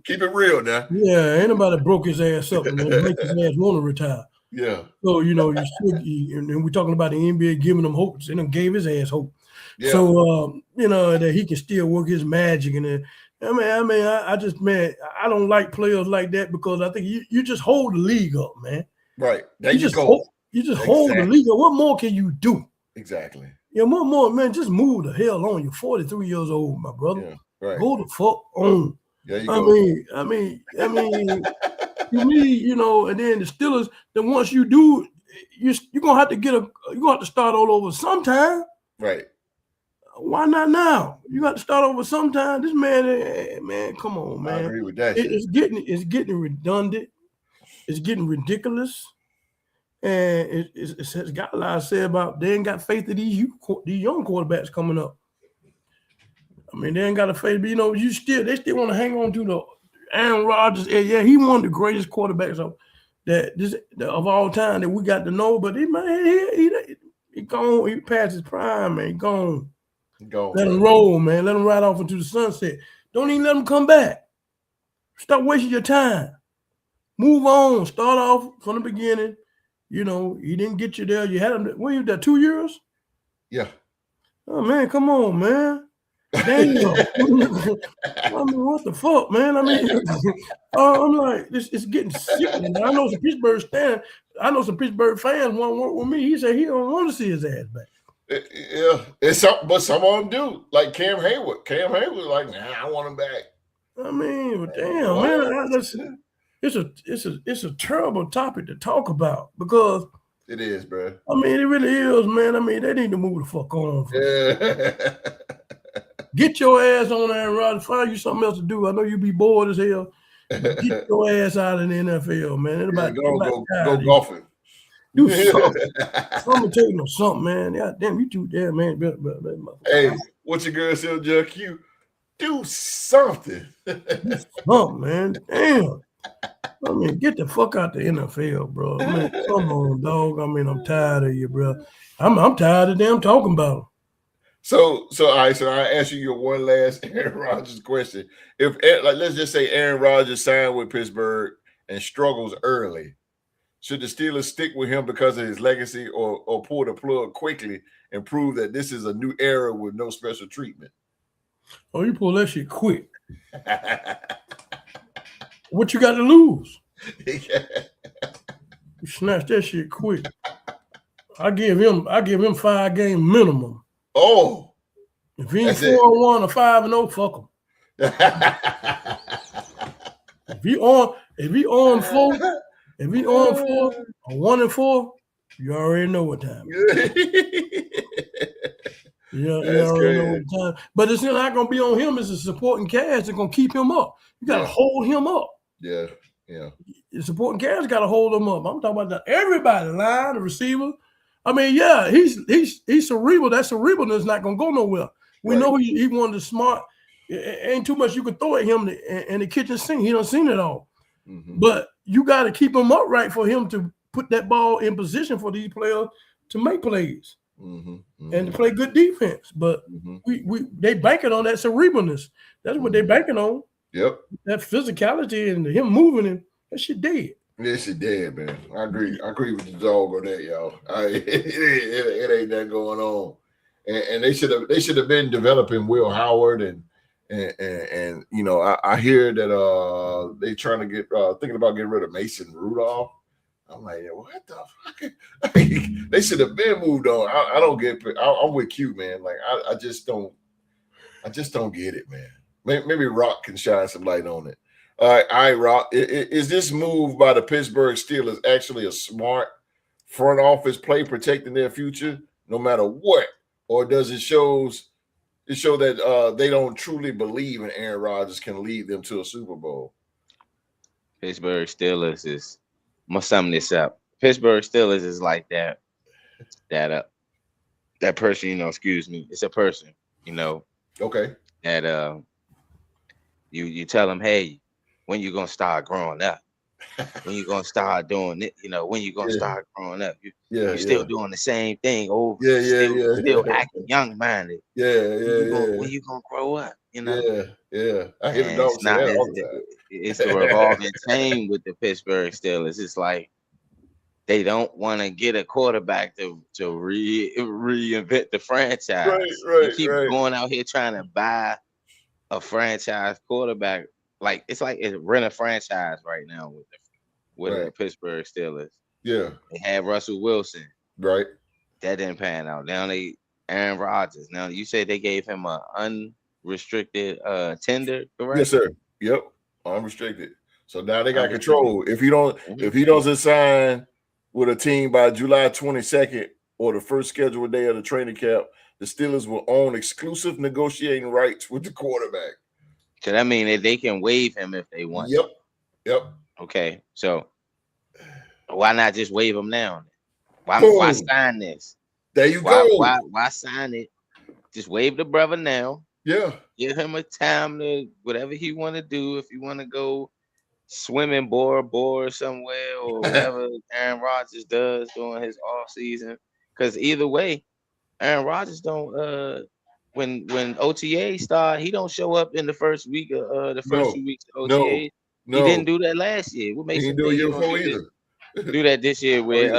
Keep it real now. Yeah, ain't nobody broke his ass up and make his ass want to retire. Yeah. So and we're talking about the NBA giving him hope, and them gave his ass hope. Yeah. So that he can still work his magic and. I don't like players like that because I think you just hold the league up, man. Right. There you go. You just hold the league up. What more can you do? Exactly. Yeah, more, man. Just move the hell on. You're 43 years old, my brother. Yeah, right. Go the fuck on. There you go. I mean, to me, and then the Steelers, then once you do, you're gonna have to start all over sometime. Right. Why not now? You got to start over sometime. This man, come on, man. I agree with that. It's getting redundant. It's getting ridiculous, and it's got a lot to say about they ain't got faith in these young quarterbacks coming up. I mean, they ain't got a faith, but they still want to hang on to the Aaron Rodgers. Yeah, he one of the greatest quarterbacks of all time that we got to know. But he gone. He passed his prime, man. He gone. Let him roll, man. Let him ride off into the sunset. Don't even let him come back. Stop wasting your time. Move on. Start off from the beginning. He didn't get you there. You had him. When you there 2 years? Yeah. Oh man, come on, man. Damn. I mean, what the fuck, man? I mean, I'm like, it's getting sick. I know some Pittsburgh fans want to work with me. He said he don't want to see his ass back. Yeah, but some of them do. Like Cam Hayward. Cam Hayward, like, nah, I want him back. I mean, damn, man, it's a terrible topic to talk about because it is, bro. I mean, it really is, man. I mean, they need to move the fuck on. Yeah. Get your ass on there, Rodgers. Find you something else to do. I know you be bored as hell. Get your ass out of the NFL, man. Go golfing. Do something. Something, man. God damn, you too damn, man. Hey, what your girl said, Judge Q? Do something. Do something, man. Damn. I mean, get the fuck out the NFL, bro. Man, come on, dog. I mean, I'm tired of you, bro. I'm tired of them talking about them. So all right. So I ask you your one last Aaron Rodgers question. If let's just say Aaron Rodgers signed with Pittsburgh and struggles early, should the Steelers stick with him because of his legacy, or pull the plug quickly and prove that this is a new era with no special treatment? Oh, you pull that shit quick. What you got to lose? You snatch that shit quick. I give him 5-game minimum. Oh, if he ain't 4-1 or 5-0, fuck him. If he on 4 or 1-4, you already know what time. You already know what time. But it's not gonna be on him as a supporting cast. It's gonna keep him up. You gotta hold him up. Yeah. The supporting cast gotta hold him up. I'm talking about everybody, line, the receiver. I mean, yeah, he's cerebral. That cerebralness is not gonna go nowhere. We know he one of the smart. Ain't too much you can throw at him in the kitchen sink. He done seen it all. Mm-hmm. But you got to keep him upright for him to put that ball in position for these players to make plays and to play good defense. But they banking on that cerebralness. That's what they banking on. Yep. That physicality and him moving and that shit dead. Yeah, shit dead, man. I agree with the dog on that, y'all. It ain't that going on. And they should have been developing Will Howard and I hear that they trying to get thinking about getting rid of Mason Rudolph. I'm like, what the fuck? They should have been moved on. I don't get. I'm with Q, man. Like I just don't get it, man. Maybe Rock can shine some light on it. All right, Rock. Is this move by the Pittsburgh Steelers actually a smart front office play protecting their future, no matter what, or does it shows It showed that they don't truly believe in Aaron Rodgers can lead them to a Super Bowl. Pittsburgh Steelers is. I'm gonna sum this up. Pittsburgh Steelers is like that person. Excuse me. It's a person. Okay. That you tell them, hey, when you gonna start growing up? When you gonna start doing it? When you gonna start growing up? You're still doing the same thing over. Still acting young minded. When you gonna grow up? Yeah. I hear the dog say that all the time. It's the revolving chain with the Pittsburgh Steelers. It's like they don't want to get a quarterback to reinvent the franchise. Right. You keep going out here trying to buy a franchise quarterback. Like it's rent a franchise right now with the Pittsburgh Steelers. Yeah. They had Russell Wilson. Right. That didn't pan out. Now Aaron Rodgers. Now you said they gave him an unrestricted tender, correct? Yes, sir. Yep. Unrestricted. So now they got control. If he doesn't sign with a team by July 22nd or the first scheduled day of the training camp, the Steelers will own exclusive negotiating rights with the quarterback. So that means that they can waive him if they want. Yep. Okay. So why not just waive him now? Why sign this? There you go. Why sign it? Just waive the brother now. Yeah. Give him a time to whatever he want to do. If you want to go swimming Bora somewhere or whatever Aaron Rodgers does during his off season. Because either way, Aaron Rodgers don't when OTA start, he don't show up in the first week of the first 2 weeks of OTA. No. He didn't do that last year. What makes he didn't do it year before either? Do that this year with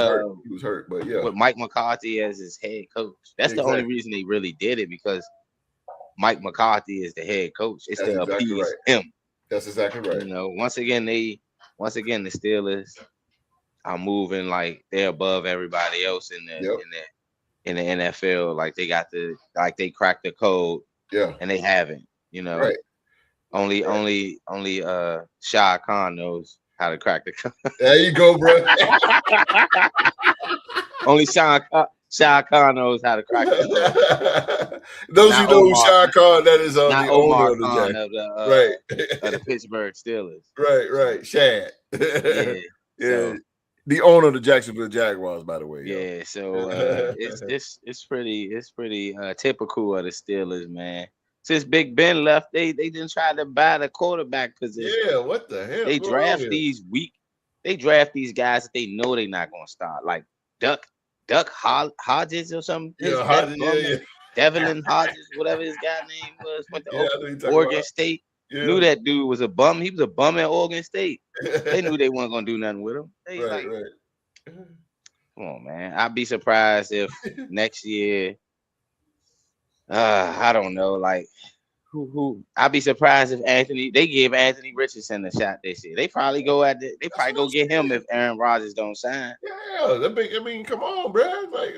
he was hurt, but yeah, with Mike McCarthy as his head coach. That's the only reason they really did it, because Mike McCarthy is the head coach. It's to appease him. That's exactly right. Once again the Steelers are moving like they're above everybody else in the NFL. Like they cracked the code. Yeah. And they haven't. Right. Only Shah Khan knows how to crack the code. There you go, bro. Only Shah Khan knows how to crack the code. Those who know who Shah Khan, that is the owner of the Pittsburgh Steelers. Right. Shad. So, the owner of the Jacksonville Jaguars, by the way. Yeah. So it's pretty typical of the Steelers, man. Since Big Ben left, they didn't try to buy the quarterback position. Yeah, what the hell? They draft these guys that they know they're not gonna start, like Duck Hodges or something. Devlin Hodges, whatever his guy name was, went to Oregon State. Yeah. Knew that dude was a bum. He was a bum at Oregon State. They knew they weren't gonna do nothing with him. Right. Come on, man. I'd be surprised if next year. I don't know. Like, who? I'd be surprised if they give Anthony Richardson a shot this year. They probably go get him if Aaron Rodgers don't sign. Yeah, come on, bro. Like,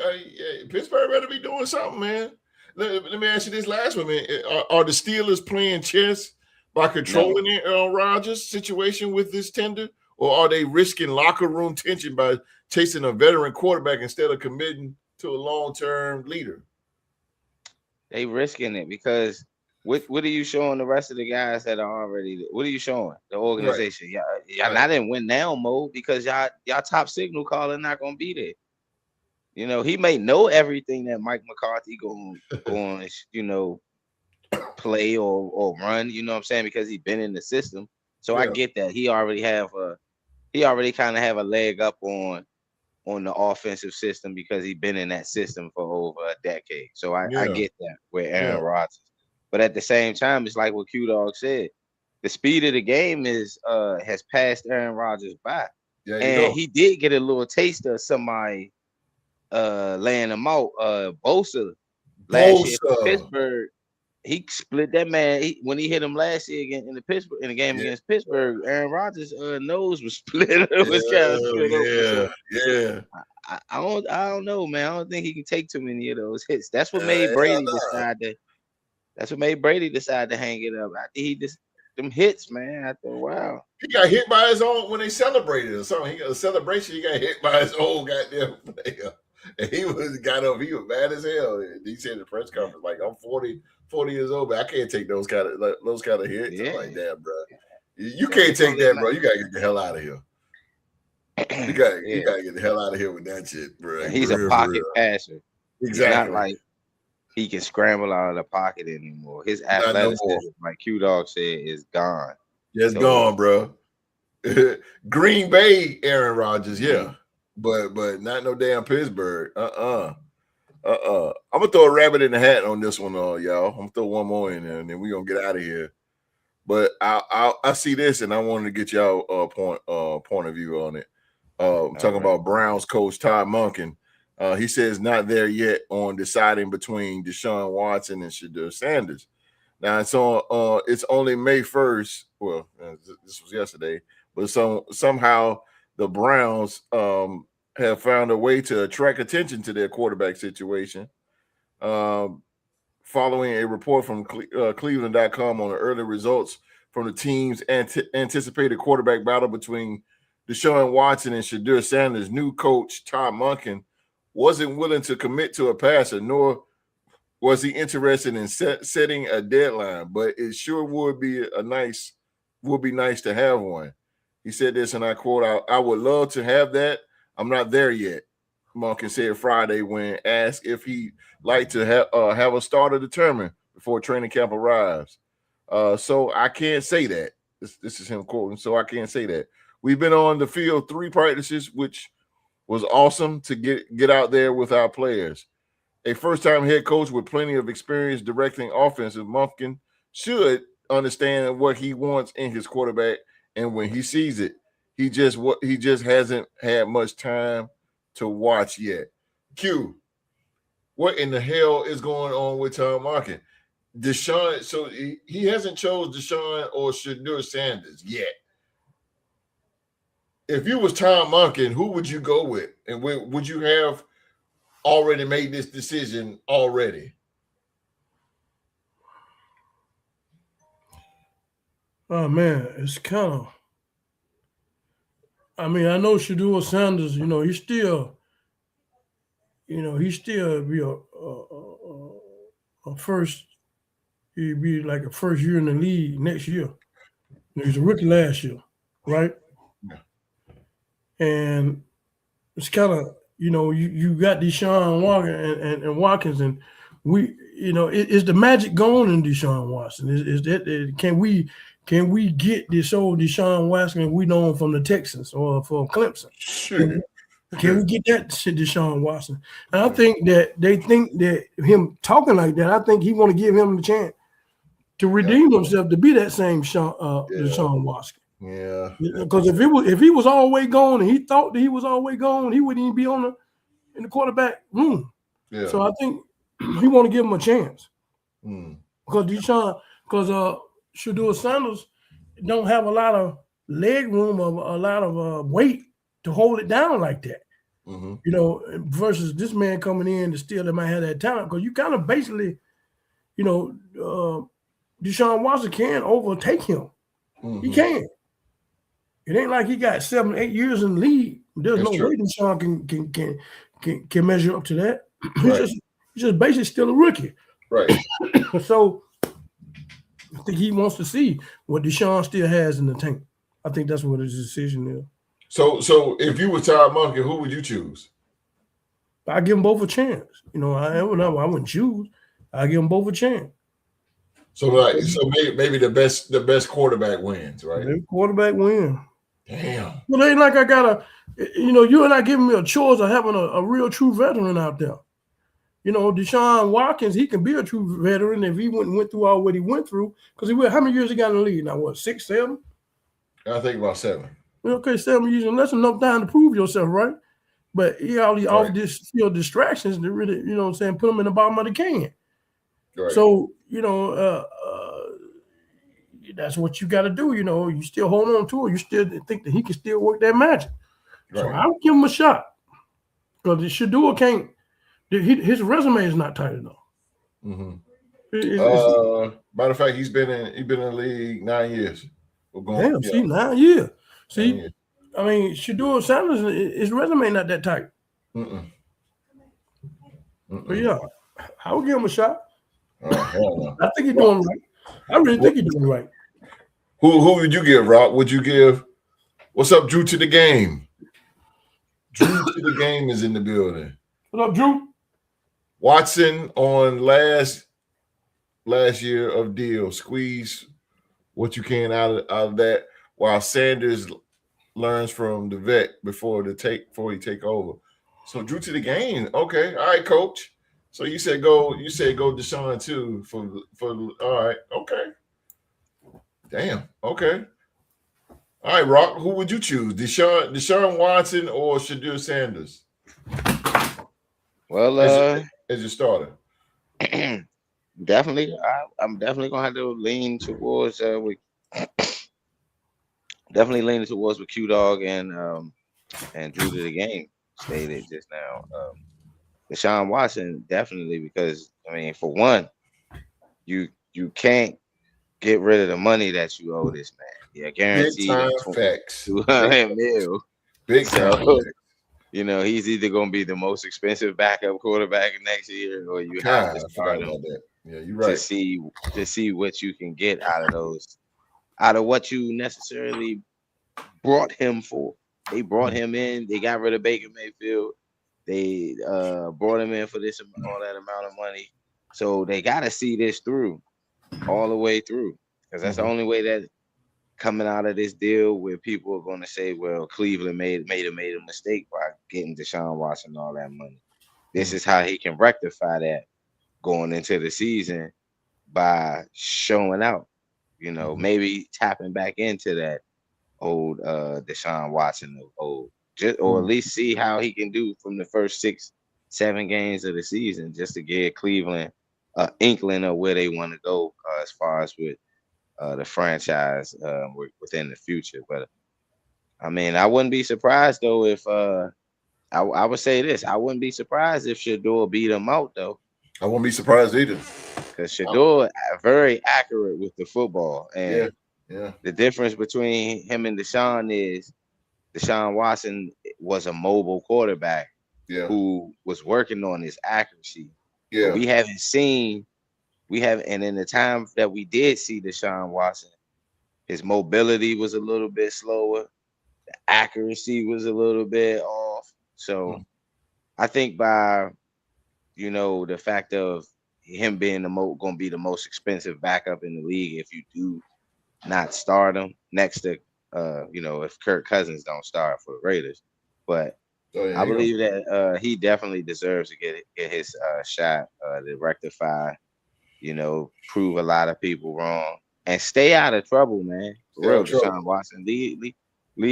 Pittsburgh better be doing something, man. Let me ask you this last one, man. Are the Steelers playing chess by controlling Aaron Rodgers' situation with this tender, or are they risking locker room tension by chasing a veteran quarterback instead of committing to a long-term leader? They risking it because what are you showing the rest of the guys that are already? What are you showing the organization? Y'all not in win now mode because y'all top signal caller not gonna be there. He may know everything that Mike McCarthy going play or run. You know what I'm saying, because he's been in the system. So I get that he already kind of have a leg up on the offensive system because he's been in that system for over a decade. So I get that with Aaron Rodgers. But at the same time, it's like what Q-Dog said. The speed of the game has passed Aaron Rodgers by. Yeah, and he did get a little taste of somebody laying him out. Bosa last year for Pittsburgh. He split that man when he hit him last year again in the game against Pittsburgh. Aaron Rodgers' nose was split. It was kind of split. I don't know, man. I don't think he can take too many of those hits. That's what made Brady decide to. That's what made Brady decide to hang it up. I think he just them hits, man. I thought, wow. He got hit by his own when they celebrated or something. He got a celebration. He got hit by his own goddamn player. And he was mad as hell. He said in the press conference, like, I'm 40 years old, but I can't take those kind of hits. Yeah. I'm like, damn, bro. You can't take that, bro. You gotta get the hell out of here. You gotta get the hell out of here with that shit, bro. Yeah, he's a pocket passer. Exactly. It's not like he can scramble out of the pocket anymore. His athleticism, like Q Dog said, is gone. Yeah, it's gone, bro. Green Bay, Aaron Rodgers, yeah. But not no damn Pittsburgh. I'm gonna throw a rabbit in the hat on this one, y'all. I'm gonna throw one more in there, and then we're gonna get out of here. But I see this, and I wanted to get y'all point of view on it. I'm talking about Browns coach Todd Monken. He says not there yet on deciding between Deshaun Watson and Shedeur Sanders. Now it's only May 1st. Well, this was yesterday, but somehow the Browns have found a way to attract attention to their quarterback situation. Following a report from Cleveland.com on the early results from the team's anticipated quarterback battle between Deshaun Watson and Shedeur Sanders, new coach Todd Monken wasn't willing to commit to a passer, nor was he interested in setting a deadline, but it sure would be nice to have one. He said this, and I quote, I would love to have that. I'm not there yet, Monken said Friday when asked if he'd like to have a starter determined before training camp arrives. So I can't say that. This is him quoting, so I can't say that. We've been on the field 3 practices, which was awesome to get out there with our players. A first-time head coach with plenty of experience directing offensive, Monken should understand what he wants in his quarterback, and when he sees it, he just hasn't had much time to watch yet. Q, what in the hell is going on with Tom Monken? Deshaun, so he hasn't chose Deshaun or Shedeur Sanders yet. If you was Tom Monken, who would you go with? And would you have already made this decision already? Oh man, it's kind of. I mean, I know Shedeur Sanders. He's still be a first. He'd be like a first year in the league next year. He's a rookie last year, right? Yeah. And it's kind of, you got Deshaun Watkins, and we, is the magic gone in Deshaun Watson? Is that can we get this old Deshaun Watson we know him from the Texans or from Clemson? Sure. Can we get that to Deshaun Watson? And I think that they think that him talking like that, I think he want to give him the chance to redeem himself to be that same Deshaun Watson. Yeah. Because if he was all the way gone and he thought that he was all the way gone, he wouldn't even be in the quarterback room. Yeah. So I think he want to give him a chance. Because Shedeur Sanders don't have a lot of leg room or a lot of weight to hold it down like that. Versus this man coming in to still that might have that talent. Because you kind of basically, Deshaun Watson can overtake him. He can. It ain't like he got 7-8 years in the league. There's no way Deshaun can measure up to that. Right. He's just basically still a rookie. Right. So I think he wants to see what Deshaun still has in the tank. I think that's what his decision is. So if you were Todd Monken, who would you choose? I give them both a chance. I wouldn't choose. I give them both a chance. So maybe the best quarterback wins, right? Maybe quarterback win. Damn. Well, it ain't like I gotta, you're not giving me a choice of having a real true veteran out there. Deshaun Watkins, he can be a true veteran if he went through all what he went through. Because how many years he got in the league now? What, 6, 7? I think about 7. Okay, 7 years, and that's enough time to prove yourself, right? But all these field distractions that really, put them in the bottom of the can. Right. So, that's what you got to do. You still hold on to it. You still think that he can still work that magic. Right. So I'll give him a shot. Because the Shedeur can't. His resume is not tight enough. Matter of fact, he's been in the league 9 years. 9 years. See, I mean, Shedeur Sanders, his resume not that tight. But yeah, I will give him a shot. No. I think he's doing right. I really think he's doing right. Who would you give, Rob? Would you give? What's up, Drew to the game? Drew to the game is in the building. What up, Drew? Watson on last year of deal. Squeeze what you can out of that, while Sanders learns from the vet before he take over. So Drew to the game. Okay, all right, coach. So you said go Deshaun too for all right. Okay. Damn. Okay. All right, Rock. Who would you choose? Deshaun Watson or Shadur Sanders? Well, as your starter. Definitely, I'm definitely gonna have to lean towards with Q Dog and Drew to the game stated just now. Deshaun Watson definitely, because I mean, for one, you can't get rid of the money that you owe this man. Yeah, guaranteed facts. $200 million. Big time. You know, he's either going to be the most expensive backup quarterback next year, or you have to start him. Yeah, you're right. To see what you can get out of what you necessarily brought him for. They brought him in. They got rid of Baker Mayfield. They brought him in for all that amount of money. So they got to see this through, all the way through, because that's the only way that coming out of this deal where people are going to say, well, Cleveland made a mistake by getting Deshaun Watson all that money. This is how he can rectify that going into the season by showing out, you know, maybe tapping back into that old Deshaun Watson of old, or at least see how he can do from the first 6-7 games of the season, just to give Cleveland an inkling of where they want to go as far as with the franchise within the future. But I mean, I wouldn't be surprised though if I would say this. I wouldn't be surprised if Shador beat him out though. I wouldn't be surprised either. Because Shador very accurate with the football. And yeah. The difference between him and Deshaun is Deshaun Watson was a mobile quarterback who was working on his accuracy. Yeah. But and in the time that we did see Deshaun Watson, his mobility was a little bit slower. The accuracy was a little bit off. So I think by, you know, the fact of him being going to be the most expensive backup in the league if you do not start him next to, you know, if Kirk Cousins don't start for the Raiders. But I believe that he definitely deserves to get his shot to rectify, you know, prove a lot of people wrong and stay out of trouble, man. For real, Deshaun Watson, leave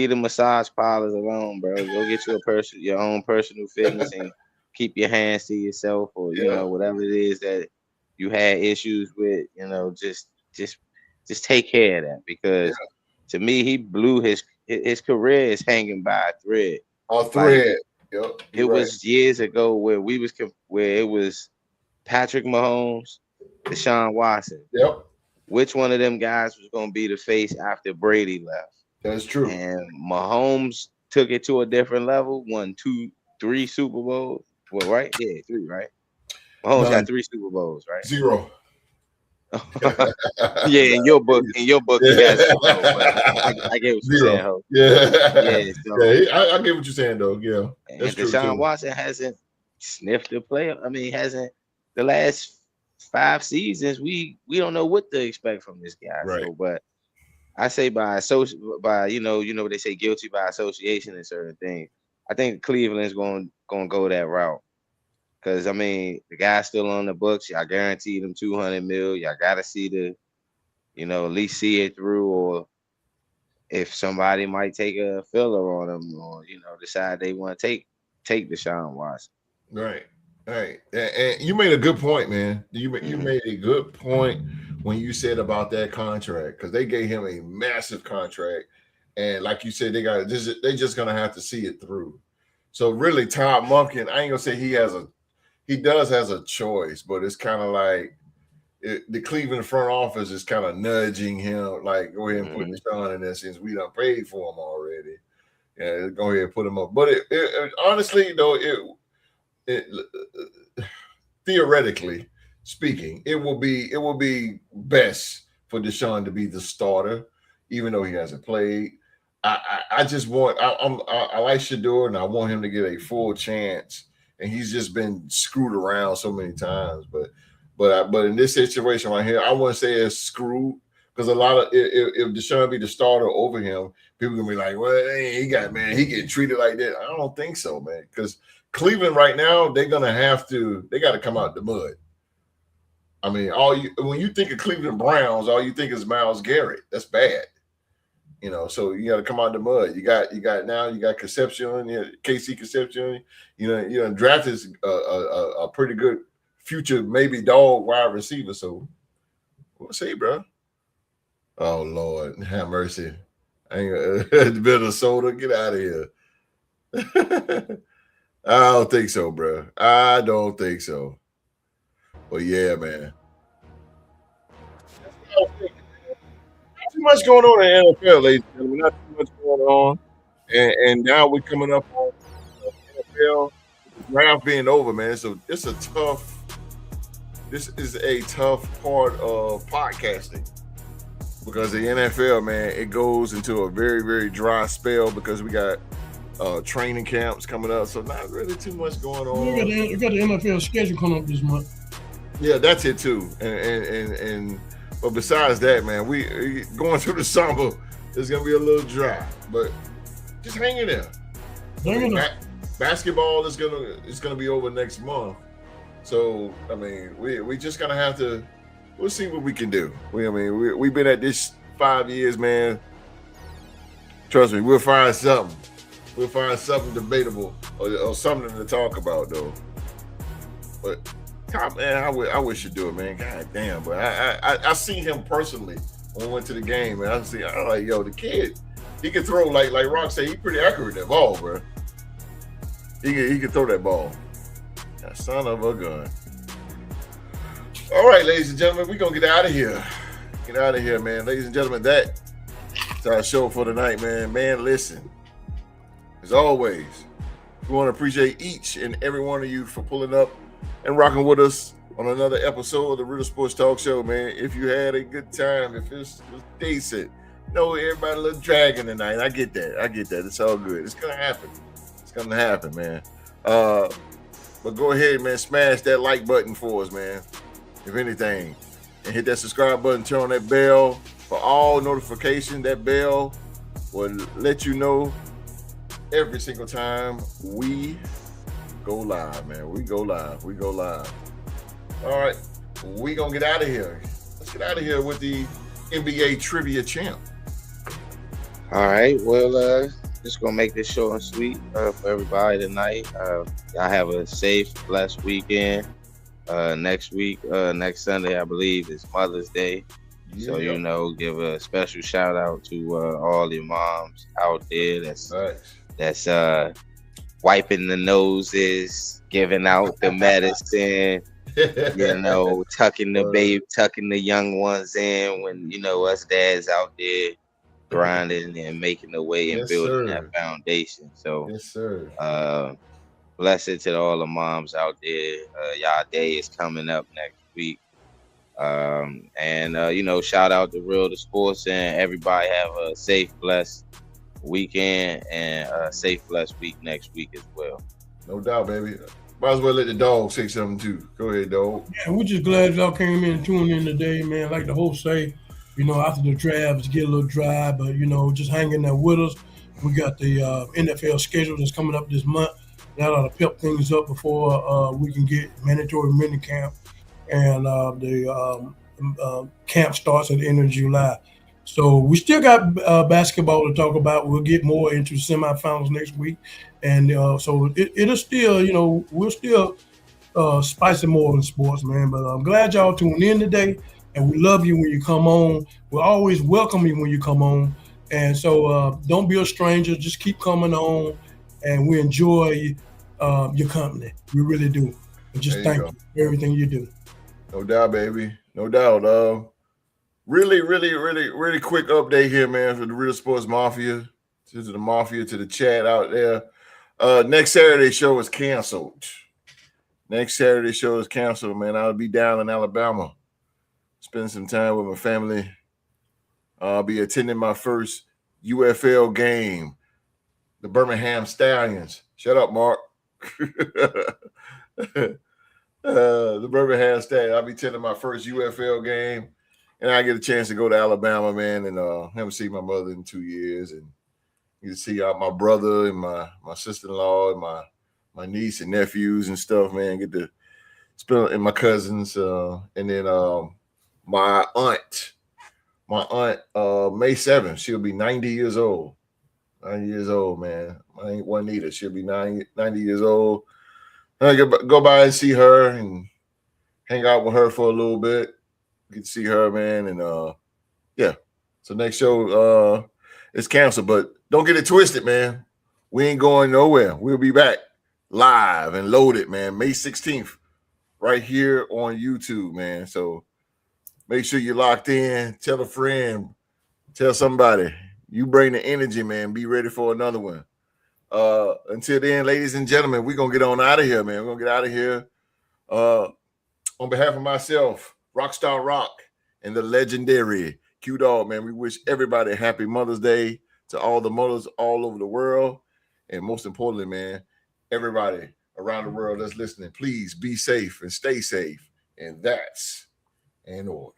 the massage parlors alone, bro. Go get you your own personal fitness and keep your hands to yourself, or you know, whatever it is that you had issues with. You know, just take care of that, because to me, he blew his career is hanging by a thread. A thread. It was years ago where it was Patrick Mahomes, Deshaun Watson. Yep. Which one of them guys was going to be the face after Brady left? That's true. And Mahomes took it to a different level, won 3 Super Bowls. Well, right? Yeah, 3, right? Mahomes got 3 Super Bowls, right? 0. Yeah, in your book, you got 0. I get what you're saying, Ho. I get what you're saying, though. Yeah, that's true. Deshaun Watson hasn't sniffed the playoff. I mean, hasn't the last 5 seasons. We don't know what to expect from this guy. Right. So, but I say by you know they say guilty by association in certain things. I think Cleveland's going to go that route. Because, I mean, the guy's still on the books. Y'all guaranteed him $200 million. Y'all got to see at least see it through. Or if somebody might take a filler on him, or, you know, decide they want to take Deshaun Watson. Right. And you made a good point, man. You made a good point when you said about that contract, because they gave him a massive contract. And like you said, they just going to have to see it through. So really, Todd Monken, I ain't going to say he does has a choice, but it's kind of like the Cleveland front office is kind of nudging him, like, go ahead and put Deshaun in there since we done paid for him already. Yeah, go ahead and put him up. But it honestly, though, theoretically speaking, it will be best for Deshaun to be the starter, even though he hasn't played. I just want I like Shador, and I want him to get a full chance. And he's just been screwed around so many times. But in this situation right here, I wouldn't say it's screwed, because a lot of if Deshaun be the starter over him, people gonna be like, well, hey, he getting treated like that. I don't think so, man. Because Cleveland right now, they got to come out the mud. I mean, when you think of Cleveland Browns, all you think is Myles Garrett. That's bad. So you got to come out the mud. You got Concepcion, KC Concepcion. Drafted a pretty good future, maybe dog wide receiver. So we'll see, bro. Oh Lord, have mercy. I ain't a bit of soda. Get out of here. I don't think so, bro. I don't think so. But yeah, man. Not too much going on in the NFL, ladies and gentlemen. Not too much going on. And now we're coming up on NFL. The draft being over, man. So this is a tough part of podcasting, because the NFL, man, it goes into a very, very dry spell because we got training camps coming up. So not really too much going on. You got the NFL schedule coming up this month. Yeah, that's it too. And but besides that, man, we going through the summer, it's gonna be a little dry, but just hang in there. Basketball is gonna be over next month, so I mean, we just gonna have to. We'll see what we can do. We've been at this 5 years, man. Trust me, we'll find something. We'll find something debatable or something to talk about, though. But man, I wish you'd do it, man. God damn, but I see him personally when we went to the game, and I'm like, yo, the kid, he can throw like Rock said, he pretty accurate that ball, bro. He can throw that ball. That son of a gun. All right, ladies and gentlemen, we're gonna get out of here. Get out of here, man. Ladies and gentlemen, that's our show for tonight, man. Man, listen. As always, we want to appreciate each and every one of you for pulling up and rocking with us on another episode of the Real Sports Talk Show, man. If you had a good time, if it was decent, everybody a little dragging tonight. I get that. It's all good. It's gonna happen, man. But go ahead, man. Smash that like button for us, man. If anything, and hit that subscribe button, turn on that bell for all notifications. That bell will let you know every single time we go live, man. We go live. All right, we gonna get out of here. Let's get out of here with the NBA trivia champ. All right, well, just gonna make this short and sweet for everybody tonight. I have a safe, blessed weekend. Next Sunday, I believe, is Mother's Day. Yeah. So, give a special shout out to all the moms out there that's wiping the noses, giving out the medicine, tucking the young ones in when, us dads out there grinding and making the way and building that foundation. So, yes, sir. Blessed to all the moms out there. Y'all day is coming up next week. Shout out to Real to Sports, and everybody have a safe, blessed weekend and a safe, blessed week next week as well. No doubt, baby. Might as well let the dog say something too. Go ahead, dog. Yeah, we're just glad y'all came in and tuned in today, man. Like the host say, after the drafts get a little dry, but just hanging there with us. We got the NFL schedule that's coming up this month. That ought to pep things up before we can get mandatory mini camp, and the camp starts at the end of July. So we still got basketball to talk about. We'll get more into semifinals next week, and so it'll still, we'll still spice it more in sports, man. But I'm glad y'all tuned in today, and we love you when you come on. We'll always welcome you when you come on, and so don't be a stranger. Just keep coming on. And we enjoy your company. We really do. And just thank you for everything you do. No doubt, baby. No doubt. Really, really, really, really quick update here, man, for the Real Sports Mafia. To the chat out there. Next Saturday show is canceled. Next Saturday show is canceled, man. I'll be down in Alabama. Spend some time with my family. I'll be attending my first UFL game. The Birmingham Stallions. Shut up, Mark. The Birmingham Stallions. I'll be attending my first UFL game. And I get a chance to go to Alabama, man, and haven't seen my mother in 2 years. And you can see my brother and my sister-in-law and my niece and nephews and stuff, man. Get to spend, and my cousins. And then my aunt, May 7th, she'll be 90 years old. 90 years old, man. I ain't Juanita. She'll be 90 years old. And I go by and see her and hang out with her for a little bit. Get to see her, man. And yeah. So next show is canceled, but don't get it twisted, man. We ain't going nowhere. We'll be back live and loaded, man. May 16th, right here on YouTube, man. So make sure you're locked in. Tell a friend. Tell somebody. You bring the energy, man. Be ready for another one. Until then, ladies and gentlemen, we're going to get on out of here, man. We're going to get out of here. On behalf of myself, Rockstar Rock, and the legendary Q-Dog, man, we wish everybody a happy Mother's Day, to all the mothers all over the world. And most importantly, man, everybody around the world that's listening, please be safe and stay safe. And that's in order.